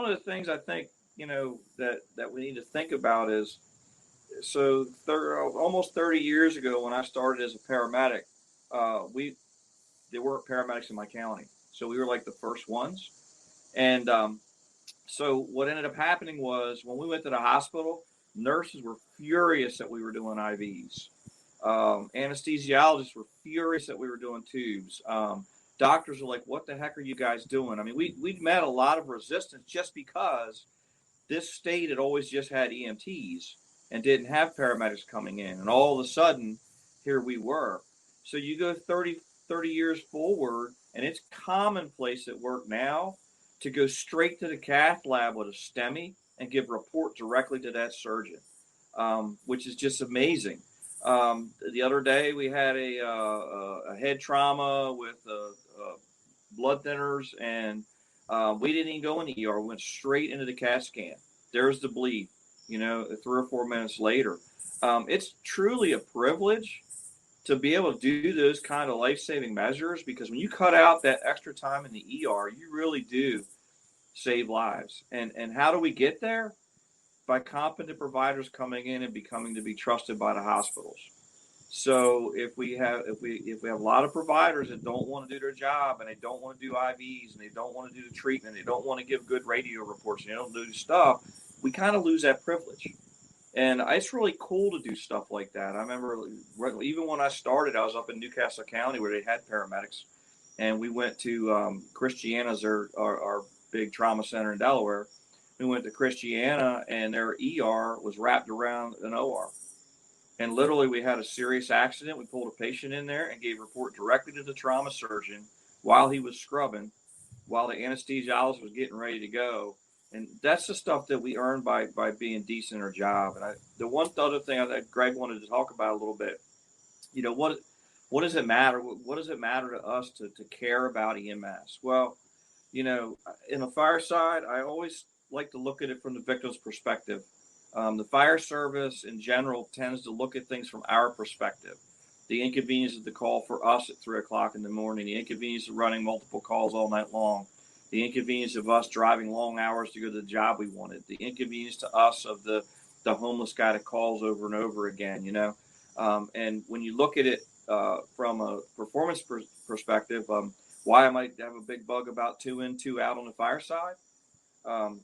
of the things I think, that we need to think about is, so almost 30 years ago when I started as a paramedic, there weren't paramedics in my county. So we were like the first ones. And so what ended up happening was, when we went to the hospital, nurses were furious that we were doing IVs. Anesthesiologists were furious that we were doing tubes. Doctors were like, what the heck are you guys doing? I mean, we'd met a lot of resistance just because this state had always just had EMTs and didn't have paramedics coming in. And all of a sudden, here we were. So you go 30 years forward, and it's commonplace at work now to go straight to the cath lab with a STEMI and give a report directly to that surgeon, which is just amazing. The other day we had a head trauma with blood thinners, and we didn't even go in the ER. We went straight into the CAT scan. There's the bleed, 3 or 4 minutes later. It's truly a privilege to be able to do those kind of life-saving measures, because when you cut out that extra time in the ER, you really do save lives. And how do we get there? By competent providers coming in and becoming to be trusted by the hospitals. So if we have a lot of providers that don't want to do their job, and they don't want to do IVs, and they don't want to do the treatment, they don't want to give good radio reports, and they don't do stuff, we kind of lose that privilege. And it's really cool to do stuff like that. I remember even when I started, I was up in Newcastle County where they had paramedics, and we went to Christiana's, our big trauma center in Delaware. We went to Christiana, and their ER was wrapped around an OR. And literally, we had a serious accident. We pulled a patient in there and gave a report directly to the trauma surgeon while he was scrubbing, while the anesthesiologist was getting ready to go. And that's the stuff that we earn by being decent in our job. And the one other thing that Graig wanted to talk about a little bit, what does it matter? What does it matter to us to care about EMS? Well, in the fire side, I always like to look at it from the victim's perspective. The fire service in general tends to look at things from our perspective. The inconvenience of the call for us at 3 o'clock in the morning, the inconvenience of running multiple calls all night long, the inconvenience of us driving long hours to go to the job we wanted, the inconvenience to us of the homeless guy that calls over and over again, and when you look at it from a performance perspective, why I might have a big bug about 2 in, 2 out on the fire side,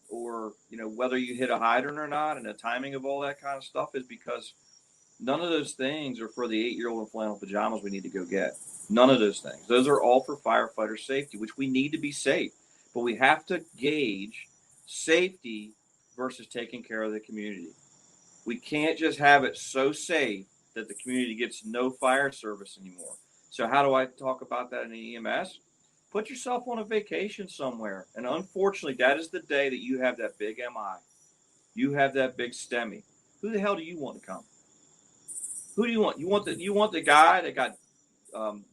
or whether you hit a hydrant or not, and the timing of all that kind of stuff, is because none of those things are for the 8-year-old in flannel pajamas we need to go get. None of those things. Those are all for firefighter safety, which we need to be safe. But we have to gauge safety versus taking care of the community. We can't just have it so safe that the community gets no fire service anymore. So how do I talk about that in the EMS? Put yourself on a vacation somewhere. And unfortunately, that is the day that you have that big MI. You have that big STEMI. Who the hell do you want to come? Who do you want? You want the guy that got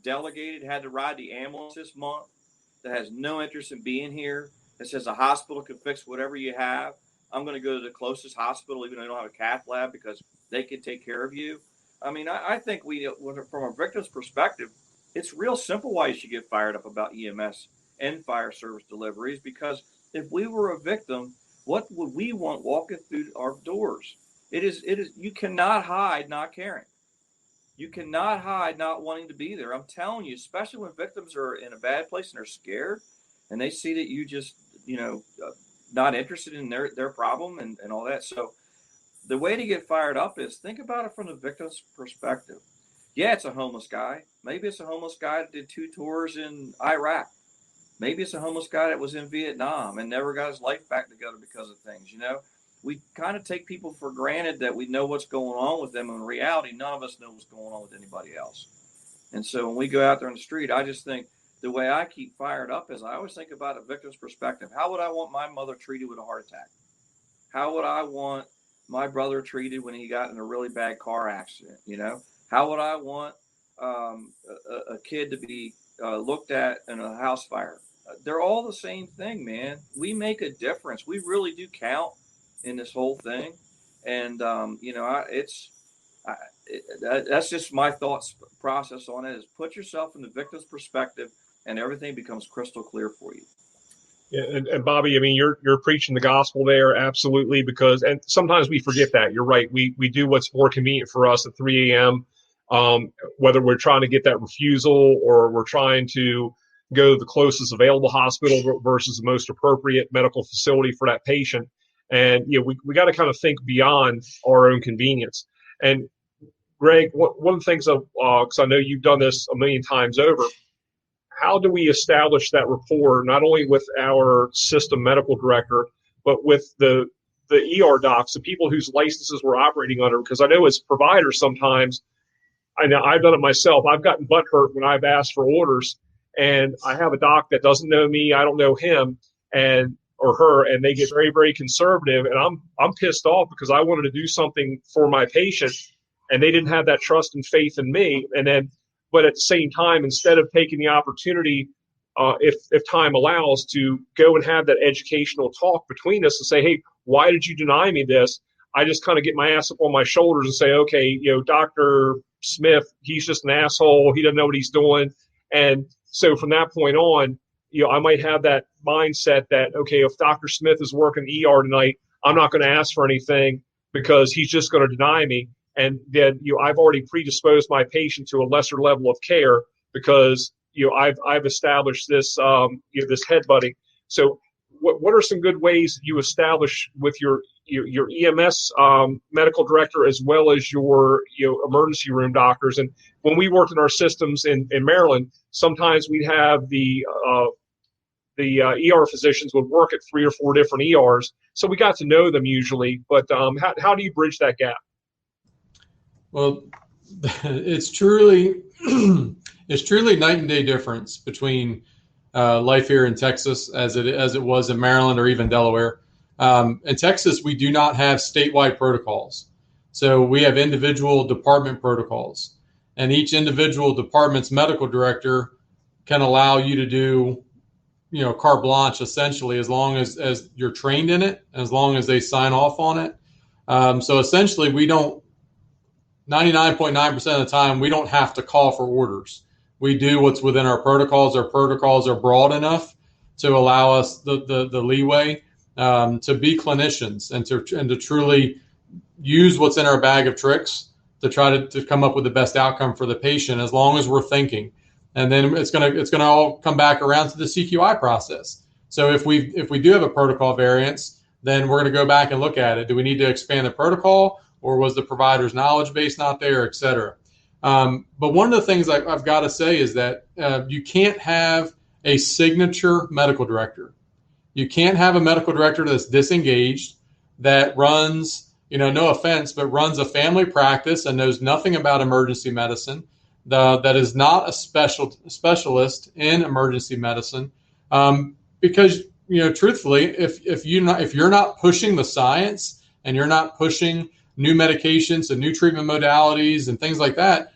delegated, had to ride the ambulance this month, that has no interest in being here, that says a hospital can fix whatever you have. I'm going to go to the closest hospital, even though I don't have a cath lab, because they can take care of you. I mean, I think from a victim's perspective, it's real simple why you should get fired up about EMS and fire service deliveries, because if we were a victim, what would we want walking through our doors? It is, you cannot hide not caring. You cannot hide not wanting to be there. I'm telling you, especially when victims are in a bad place and they're scared and they see that you just, not interested in their problem and all that. So the way to get fired up is think about it from the victim's perspective. Yeah, it's a homeless guy. Maybe it's a homeless guy that did 2 tours in Iraq. Maybe it's a homeless guy that was in Vietnam and never got his life back together because of things. We kind of take people for granted that we know what's going on with them. In reality, none of us know what's going on with anybody else. And so when we go out there on the street, I just think the way I keep fired up is I always think about a victim's perspective. How would I want my mother treated with a heart attack? How would I want my brother treated when he got in a really bad car accident? How would I want a kid to be looked at in a house fire? They're all the same thing, man. We make a difference. We really do count in this whole thing. And, that's just my thoughts process on it, is put yourself in the victim's perspective and everything becomes crystal clear for you. Yeah, and Bobby, I mean, you're preaching the gospel there, absolutely, and sometimes we forget that. You're right. We do what's more convenient for us at 3 a.m., whether we're trying to get that refusal or we're trying to go to the closest available hospital versus the most appropriate medical facility for that patient. And, we got to kind of think beyond our own convenience. And Graig, one of the things, because I know you've done this a million times over, how do we establish that rapport, not only with our system medical director, but with the ER docs, the people whose licenses we're operating under? Because I know as providers sometimes, I know I've done it myself. I've gotten butthurt when I've asked for orders, and I have a doc that doesn't know me, I don't know him, or her, and they get very, very conservative, and I'm pissed off because I wanted to do something for my patient, and they didn't have that trust and faith in me. But at the same time, instead of taking the opportunity, if time allows, to go and have that educational talk between us and say, hey, why did you deny me this? I just kind of get my ass up on my shoulders and say, okay, Dr. Smith, he's just an asshole. He doesn't know what he's doing. And so from that point on, I might have that mindset that, okay, if Dr. Smith is working ER tonight, I'm not going to ask for anything because he's just going to deny me. And then, I've already predisposed my patient to a lesser level of care because, I've established this, this headbutting. So what are some good ways you establish with your EMS medical director as well as your emergency room doctors? And when we worked in our systems in Maryland, sometimes we'd have the ER physicians would work at 3 or 4 different ERs. So we got to know them usually. But how do you bridge that gap? Well, it's truly night and day difference between life here in Texas as it was in Maryland or even Delaware. In Texas, we do not have statewide protocols. So we have individual department protocols, and each individual department's medical director can allow you to do, carte blanche essentially, as long as you're trained in it, as long as they sign off on it. So essentially we don't, 99.9% of the time, we don't have to call for orders. We do what's within our protocols. Our protocols are broad enough to allow us the leeway to be clinicians and to truly use what's in our bag of tricks to try to come up with the best outcome for the patient, as long as we're thinking. And then it's gonna all come back around to the CQI process. So if we do have a protocol variance, then we're going to go back and look at it. Do we need to expand the protocol, or was the provider's knowledge base not there, et cetera? But one of the things I've got to say is that you can't have a signature medical director. You can't have a medical director that's disengaged, that runs, no offense, but runs a family practice and knows nothing about emergency medicine, that is not a specialist in emergency medicine. Because, truthfully, if you're not pushing the science and you're not pushing new medications and new treatment modalities and things like that,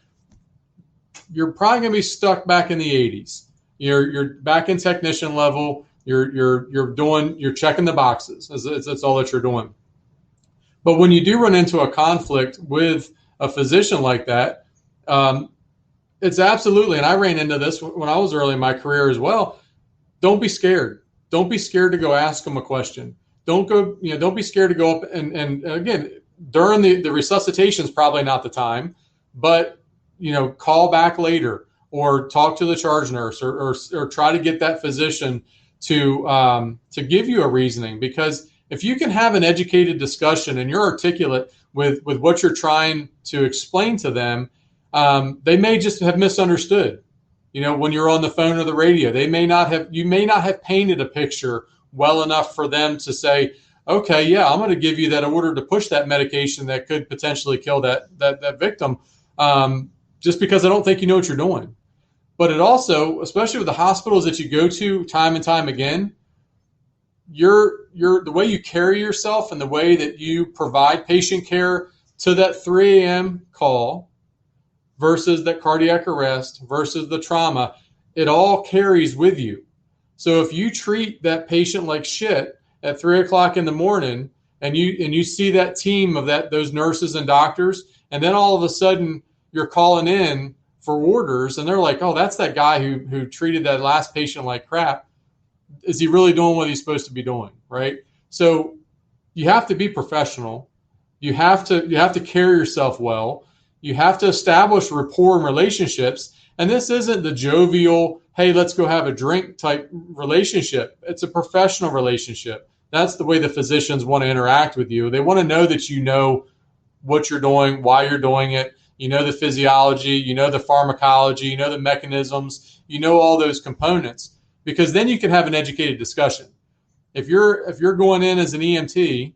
you're probably going to be stuck back in the 80s. You're back in technician level. You're checking the boxes. That's all that you're doing. But when you do run into a conflict with a physician like that, it's absolutely, and I ran into this when I was early in my career as well. Don't be scared. Don't be scared to go ask them a question. Don't be scared to go up and again, during the resuscitation is probably not the time, but call back later or talk to the charge nurse or try to get that physician to give you a reasoning. Because if you can have an educated discussion and you're articulate with what you're trying to explain to them, they may just have misunderstood. When you're on the phone or the radio, you may not have painted a picture well enough for them to say, okay, yeah, I'm going to give you that order to push that medication that could potentially kill that victim, just because I don't think you know what you're doing. But it also, especially with the hospitals that you go to time and time again, the way you carry yourself and the way that you provide patient care to that 3 a.m. call versus that cardiac arrest versus the trauma, it all carries with you. So if you treat that patient like shit at 3 o'clock in the morning and you see that team of those nurses and doctors, and then all of a sudden you're calling in for orders and they're like, oh, that's that guy who treated that last patient like crap. Is he really doing what he's supposed to be doing? Right. So you have to be professional. You have to carry yourself well. You have to establish rapport and relationships. And this isn't the jovial, hey, let's go have a drink type relationship. It's a professional relationship. That's the way the physicians want to interact with you. They want to know that you know what you're doing, why you're doing it. You know the physiology, you know the pharmacology, you know the mechanisms, you know all those components, because then you can have an educated discussion. If you're going in as an EMT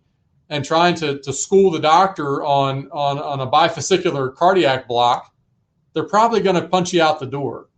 and trying to school the doctor on a bifascicular cardiac block, they're probably going to punch you out the door.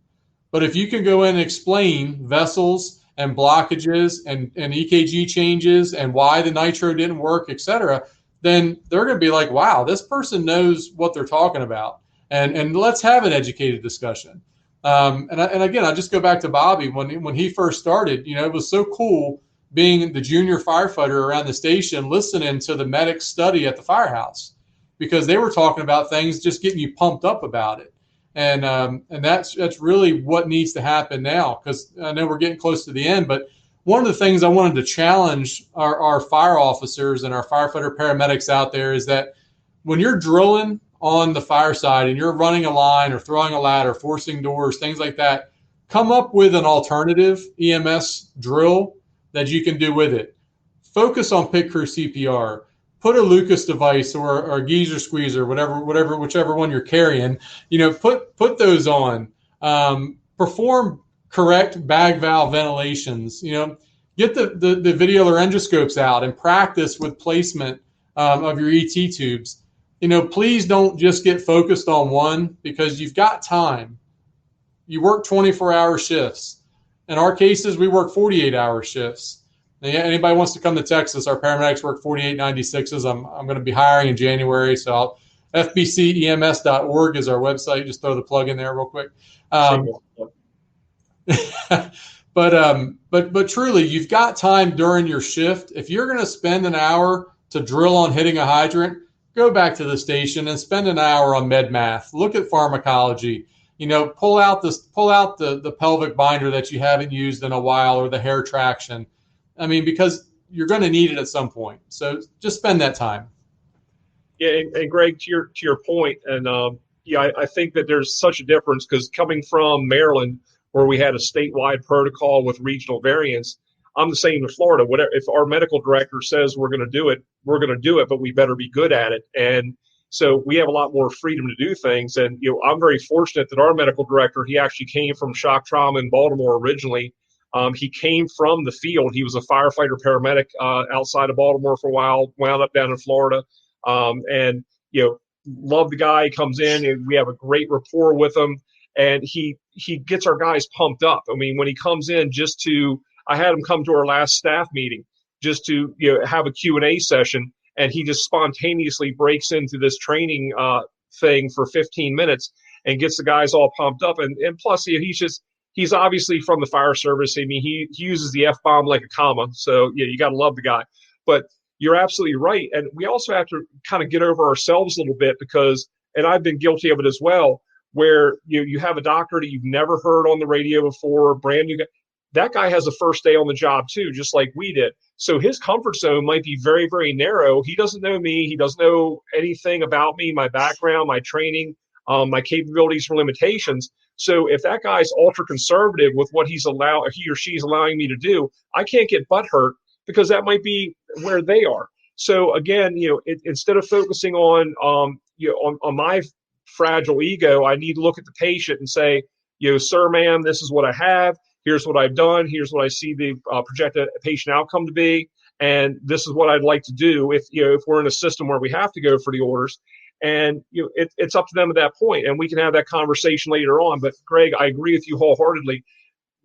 But if you can go in and explain vessels and blockages and EKG changes and why the nitro didn't work, et cetera, then they're going to be like, wow, this person knows what they're talking about. And let's have an educated discussion. And again, I just go back to Bobby. When he first started, it was so cool being the junior firefighter around the station, listening to the medics study at the firehouse, because they were talking about things, just getting you pumped up about it. And that's really what needs to happen now, because I know we're getting close to the end, but one of the things I wanted to challenge our fire officers and our firefighter paramedics out there is that when you're drilling on the fire side and you're running a line or throwing a ladder, forcing doors, things like that, come up with an alternative EMS drill that you can do with it. Focus on pit crew CPR. Put a Lucas device or a geyser squeezer, whichever one you're carrying, put those on. Perform correct bag valve ventilations. Get the video laryngoscopes out and practice with placement of your ET tubes. Please don't just get focused on one, because you've got time. You work 24-hour shifts. In our cases, we work 48-hour shifts. Anybody wants to come to Texas, our paramedics work 4896s. I'm going to be hiring in January, so fbcems.org is our website. Just throw the plug in there real quick. But truly, you've got time during your shift. If you're going to spend an hour to drill on hitting a hydrant, go back to the station and spend an hour on med math. Look at pharmacology. Pull out the pelvic binder that you haven't used in a while, or the hair traction. I mean, because you're going to need it at some point. So just spend that time. Yeah, and Graig, to your point, and I think that there's such a difference, because coming from Maryland, where we had a statewide protocol with regional variants, I'm the same in Florida. Whatever, if our medical director says we're going to do it, we're going to do it, but we better be good at it. And so we have a lot more freedom to do things. And I'm very fortunate that our medical director, he actually came from shock trauma in Baltimore originally. He came from the field. He was a firefighter paramedic outside of Baltimore for a while, wound up down in Florida. And love the guy. He comes in and we have a great rapport with him, and he gets our guys pumped up. I mean, when he comes in, I had him come to our last staff meeting just to have a Q&A session, and he just spontaneously breaks into this training thing for 15 minutes and gets the guys all pumped up. And plus, he's obviously from the fire service. I mean, he uses the F-bomb like a comma. So, you got to love the guy. But you're absolutely right. And we also have to kind of get over ourselves a little bit, because, and I've been guilty of it as well, where you have a doctor that you've never heard on the radio before, brand new guy. That guy has a first day on the job too, just like we did. So his comfort zone might be very, very narrow. He doesn't know me. He doesn't know anything about me, my background, my training. my capabilities or limitations. So if that guy's ultra conservative with what he or she's allowing me to do, I can't get butthurt because that might be where they are. So again, instead of focusing on, on my fragile ego, I need to look at the patient and say, sir, ma'am, this is what I have. Here's what I've done. Here's what I see the projected patient outcome to be. And this is what I'd like to do if we're in a system where we have to go for the orders. And it's up to them at that point, and we can have that conversation later on. But Graig, I agree with you wholeheartedly.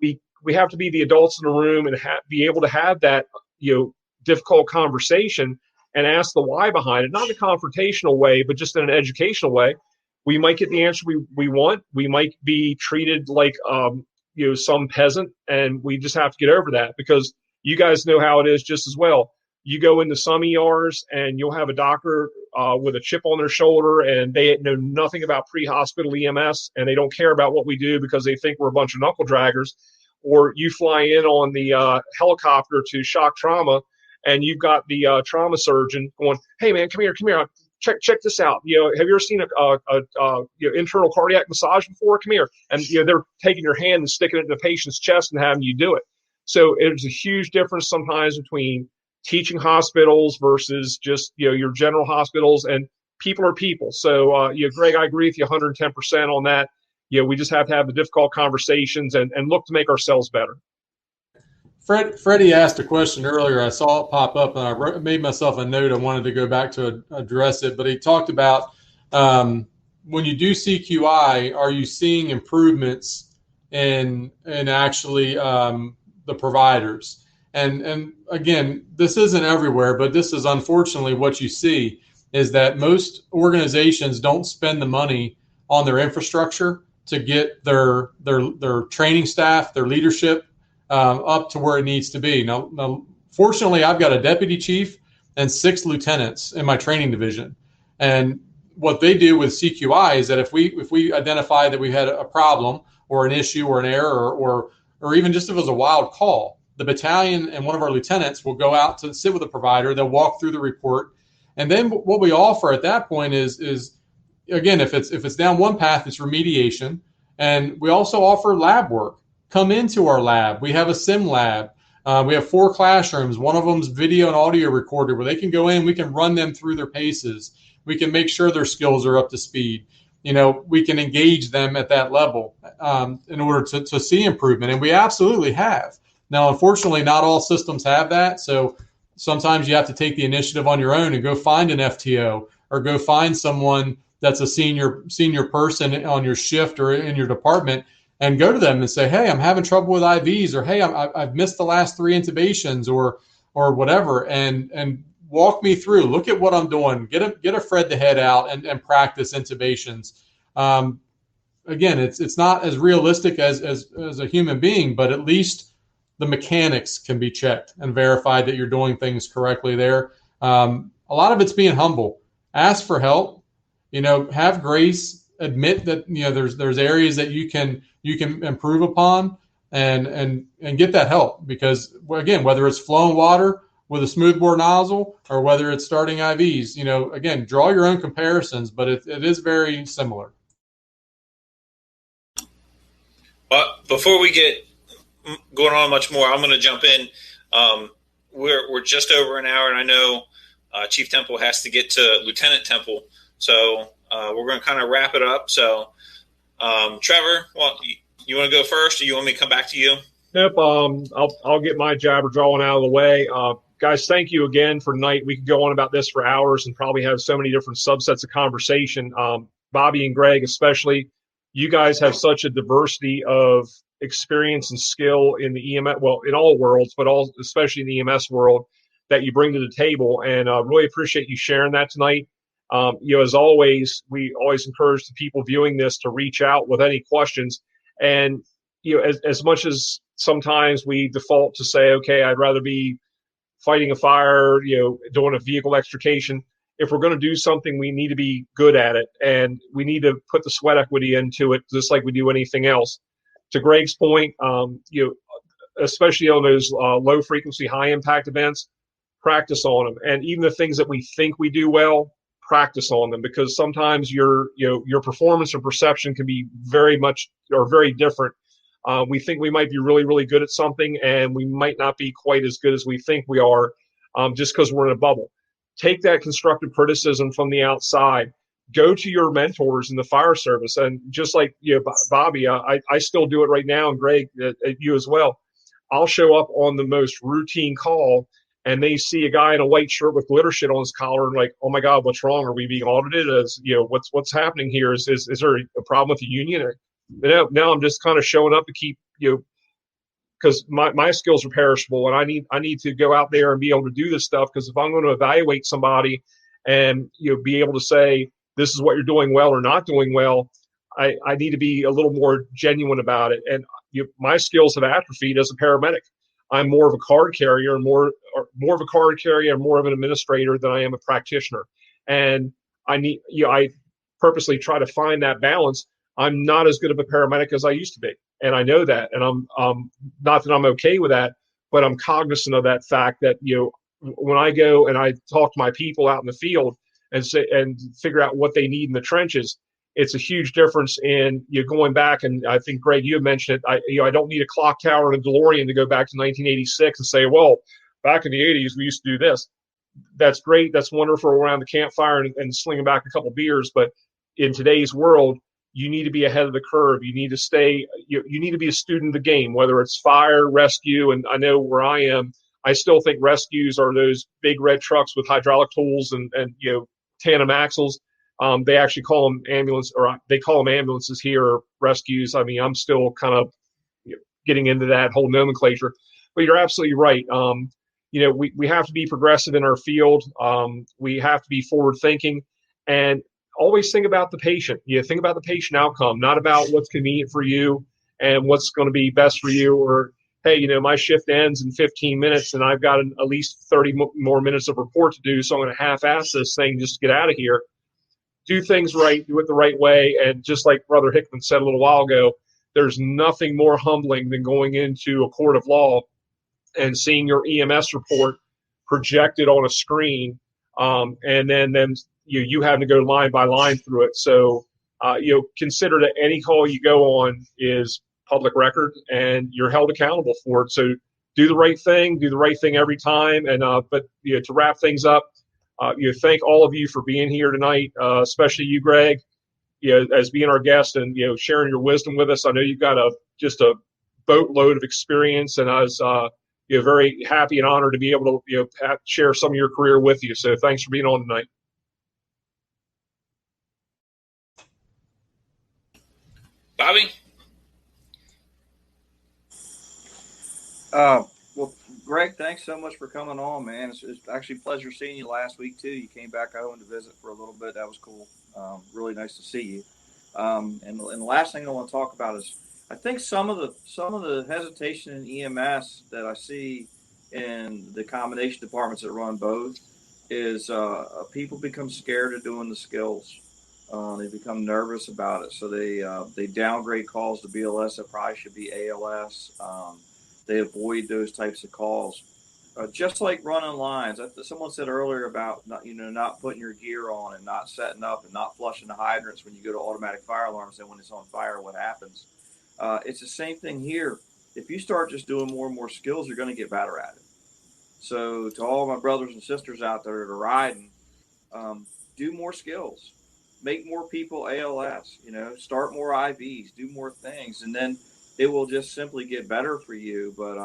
We have to be the adults in the room and be able to have that difficult conversation and ask the why behind it, not in a confrontational way, but just in an educational way. We might get the answer we want. We might be treated like some peasant, and we just have to get over that, because you guys know how it is just as well. You go into some ERs and you'll have a doctor with a chip on their shoulder, and they know nothing about pre-hospital EMS, and they don't care about what we do because they think we're a bunch of knuckle draggers. Or you fly in on the helicopter to shock trauma, and you've got the trauma surgeon going, "Hey man, come here. Check this out. Have you ever seen a internal cardiac massage before? Come here." And they're taking your hand and sticking it in the patient's chest and having you do it. So it's a huge difference sometimes between teaching hospitals versus just your general hospitals, and people are people. So Graig, I agree with you 110% on that. We just have to have the difficult conversations and look to make ourselves better. Freddie asked a question earlier. I saw it pop up, and I made myself a note. I wanted to go back to address it, but he talked about when you do CQI, are you seeing improvements in actually the providers? And again, this isn't everywhere, but this is unfortunately what you see, is that most organizations don't spend the money on their infrastructure to get their training staff, their leadership up to where it needs to be. Now, fortunately, I've got a deputy chief and 6 lieutenants in my training division. And what they do with CQI is that if we identify that we had a problem or an issue or an error or even just if it was a wild call, the battalion and one of our lieutenants will go out to sit with the provider. They'll walk through the report. And then what we offer at that point is again, if it's down one path, it's remediation. And we also offer lab work. Come into our lab. We have a sim lab. We have 4 classrooms. One of them's video and audio recorded where they can go in. We can run them through their paces. We can make sure their skills are up to speed. We can engage them at that level in order to see improvement. And we absolutely have. Now, unfortunately, not all systems have that. So sometimes you have to take the initiative on your own and go find an FTO or go find someone that's a senior person on your shift or in your department, and go to them and say, "Hey, I'm having trouble with IVs," or "Hey, I've missed the last 3 intubations," or whatever, and walk me through. Look at what I'm doing. Get a Fred the head out and practice intubations. Again, it's not as realistic as a human being, but at least the mechanics can be checked and verified that you're doing things correctly there. A lot of it's being humble. Ask for help. Have grace. Admit that there's areas that you can improve upon, and get that help, because again, whether it's flowing water with a smoothbore nozzle or whether it's starting IVs, again, draw your own comparisons, but it is very similar. But before we get going on much more, I'm going to jump in. We're just over an hour, and I know Chief Temple has to get to Lieutenant Temple, so we're going to kind of wrap it up. So, Trevor, you want to go first, or you want me to come back to you? Nope. I'll get my jabber drawing out of the way. Guys, thank you again for tonight. We could go on about this for hours and probably have so many different subsets of conversation. Bobby and Graig, especially, you guys have such a diversity of experience and skill in the EMS, well, in all worlds, but especially in the EMS world, that you bring to the table. And really appreciate you sharing that tonight. As always, we always encourage the people viewing this to reach out with any questions. And, as much as sometimes we default to say, okay, I'd rather be fighting a fire, doing a vehicle extrication. If we're going to do something, we need to be good at it, and we need to put the sweat equity into it, just like we do anything else. To Graig's point, especially on those low frequency, high impact events, practice on them. And even the things that we think we do well, practice on them, because sometimes your performance or perception can be very different. We think we might be really, really good at something, and we might not be quite as good as we think we are, just because we're in a bubble. Take that constructive criticism from the outside. Go to your mentors in the fire service, and just like Bobby, I still do it right now, and Graig, you as well. I'll show up on the most routine call, and they see a guy in a white shirt with glitter shit on his collar, and like, oh my God, what's wrong? Are we being audited? What's happening here? Is there a problem with the union? Now I'm just kind of showing up to keep because my skills are perishable, and I need to go out there and be able to do this stuff. Because if I'm going to evaluate somebody and be able to say this is what you're doing well or not doing well, I need to be a little more genuine about it. And my skills have atrophied as a paramedic. I'm more of a card carrier, and more of an administrator than I am a practitioner. And I purposely try to find that balance. I'm not as good of a paramedic as I used to be, and I know that. And I'm not that I'm okay with that, but I'm cognizant of that fact that when I go and I talk to my people out in the field and figure out what they need in the trenches, it's a huge difference in going back. And I think, Graig, you had mentioned it. I don't need a clock tower and a DeLorean to go back to 1986 and say, well, back in the 80s, we used to do this. That's great. That's wonderful around the campfire and slinging back a couple beers. But in today's world, you need to be ahead of the curve. You need to stay. You need to be a student of the game, whether it's fire, rescue. And I know where I am, I still think rescues are those big red trucks with hydraulic tools and tandem axles. They actually call them ambulance, or they call them ambulances here, or rescues. I mean, I'm still kind of getting into that whole nomenclature, but you're absolutely right. We have to be progressive in our field. We have to be forward thinking, and always think about the patient. Think about the patient outcome, not about what's convenient for you and what's going to be best for you, or, hey, my shift ends in 15 minutes and I've got at least 30 more minutes of report to do, so I'm going to half-ass this thing just to get out of here. Do things right, do it the right way. And just like Brother Hickman said a little while ago, there's nothing more humbling than going into a court of law and seeing your EMS report projected on a screen, and then you having to go line by line through it. So consider that any call you go on is public record, and you're held accountable for it. So do the right thing every time. And but to wrap things up, thank all of you for being here tonight, especially you, Graig, as being our guest and sharing your wisdom with us. I know you've got just a boatload of experience, and I was very happy and honored to be able to share some of your career with you. So thanks for being on tonight. Bobby? Well, Graig, thanks so much for coming on, man. It's actually a pleasure seeing you last week, too. You came back home to visit for a little bit. That was cool. Really nice to see you. And the last thing I want to talk about is I think some of the hesitation in EMS that I see in the combination departments that run both is people become scared of doing the skills. They become nervous about it, so they downgrade calls to BLS that probably should be ALS. They avoid those types of calls, just like running lines. Someone said earlier about not putting your gear on and not setting up and not flushing the hydrants when you go to automatic fire alarms. And when it's on fire, what happens? It's the same thing here. If you start just doing more and more skills, you're going to get better at it. So to all my brothers and sisters out there that are riding, do more skills, make more people ALS, start more IVs, do more things, and then it will just simply get better for you. But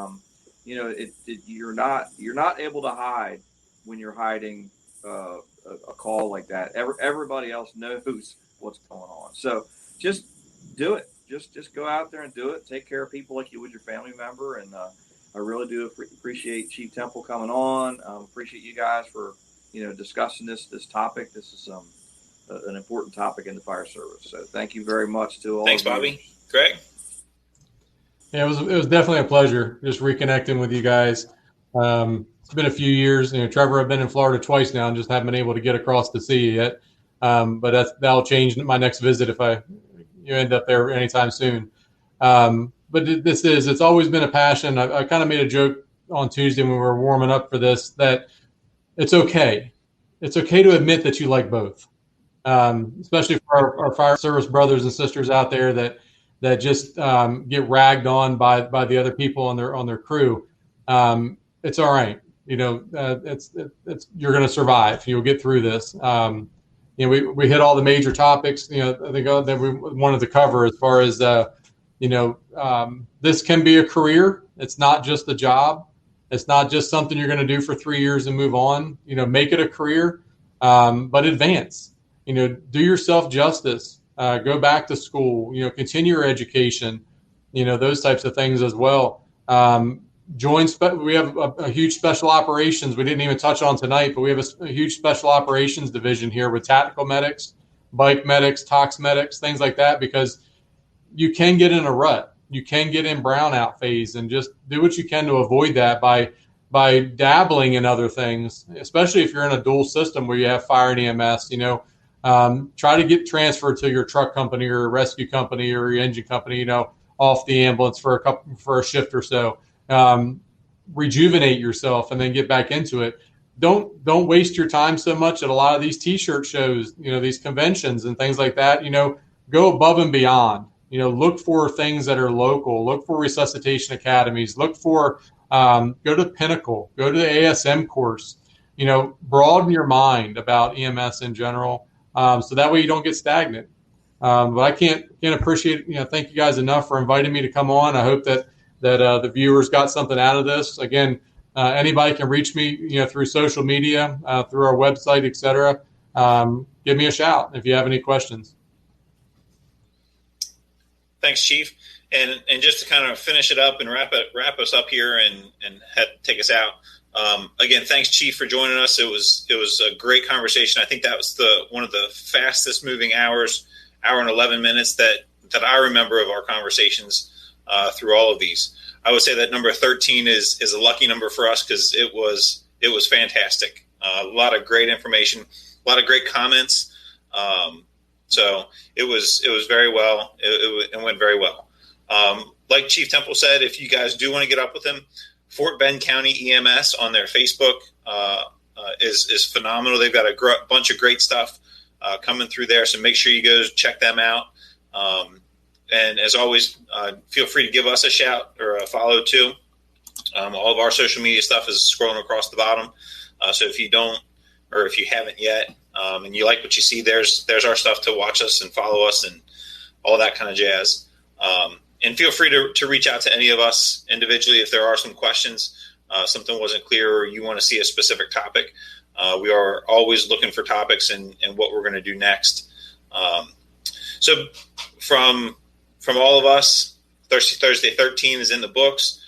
you're not able to hide when you're hiding a call like that. Everybody else knows what's going on. So just do it. Just go out there and do it. Take care of people like you would your family member. And I really do appreciate Chief Temple coming on. Appreciate you guys for discussing this topic. This is an important topic in the fire service. So thank you very much to all. Thanks, Bobby. Graig? Yeah, it was definitely a pleasure just reconnecting with you guys. It's been a few years. Trevor, I've been in Florida twice now and just haven't been able to get across to see you yet. But that'll change my next visit if you end up there anytime soon. But it's always been a passion. I kind of made a joke on Tuesday when we were warming up for this that it's okay. it's okay to admit that you like both, especially for our fire service brothers and sisters out there that just get ragged on by the other people on their crew. It's all right. It's you're going to survive. You'll get through this. We hit all the major topics. I think that we wanted to cover as far as this can be a career. It's not just a job. It's not just something you're going to do for 3 years and move on. Make it a career, but advance. Do yourself justice. Go back to school. Continue your education. Those types of things as well. We have a huge special operations. We didn't even touch on tonight, but we have a huge special operations division here with tactical medics, bike medics, tox medics, things like that, because you can get in a rut. You can get in brownout phase, and just do what you can to avoid that by dabbling in other things, especially if you're in a dual system where you have fire and EMS. Try to get transferred to your truck company or rescue company or your engine company, off the ambulance for a shift or so. Rejuvenate yourself and then get back into it. Don't waste your time so much at a lot of these t-shirt shows, these conventions and things like that. Go above and beyond. Look for things that are local. Look for resuscitation academies. Look for go to Pinnacle. Go to the ASM course. Broaden your mind about EMS in general, so that way you don't get stagnant. But I can't appreciate thank you guys enough for inviting me to come on. I hope that the viewers got something out of this. Again, anybody can reach me through social media, through our website, etc. Give me a shout if you have any questions. Thanks, Chief. And just to kind of finish it up and wrap us up here and take us out. Again, thanks, Chief, for joining us. It was a great conversation. I think that was one of the fastest moving hours, hour and 11 minutes that I remember of our conversations through all of these. I would say that number 13 is a lucky number for us because it was fantastic. A lot of great information, a lot of great comments. So it was very well. It went very well. Like Chief Temple said, if you guys do want to get up with him, Fort Bend County EMS on their Facebook is phenomenal. They've got a bunch of great stuff coming through there, so make sure you go check them out. And as always, feel free to give us a shout or a follow too. All of our social media stuff is scrolling across the bottom. So if you don't, or if you haven't yet, and you like what you see, there's our stuff to watch us and follow us and all that kind of jazz. And feel free to reach out to any of us individually if there are some questions, something wasn't clear, or you want to see a specific topic. We are always looking for topics and what we're going to do next. So from all of us, Thirsty Thursday 13 is in the books.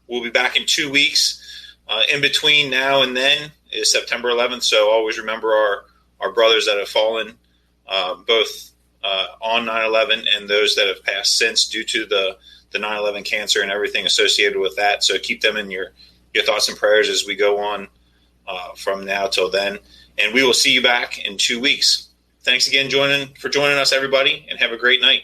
We'll be back in 2 weeks. In between now and then is September 11th. So always remember our brothers that have fallen, both on 9/11 and those that have passed since due to the 9/11 cancer and everything associated with that. So keep them in your thoughts and prayers as we go on from now till then. And we will see you back in 2 weeks. Thanks again for joining us, everybody, and have a great night.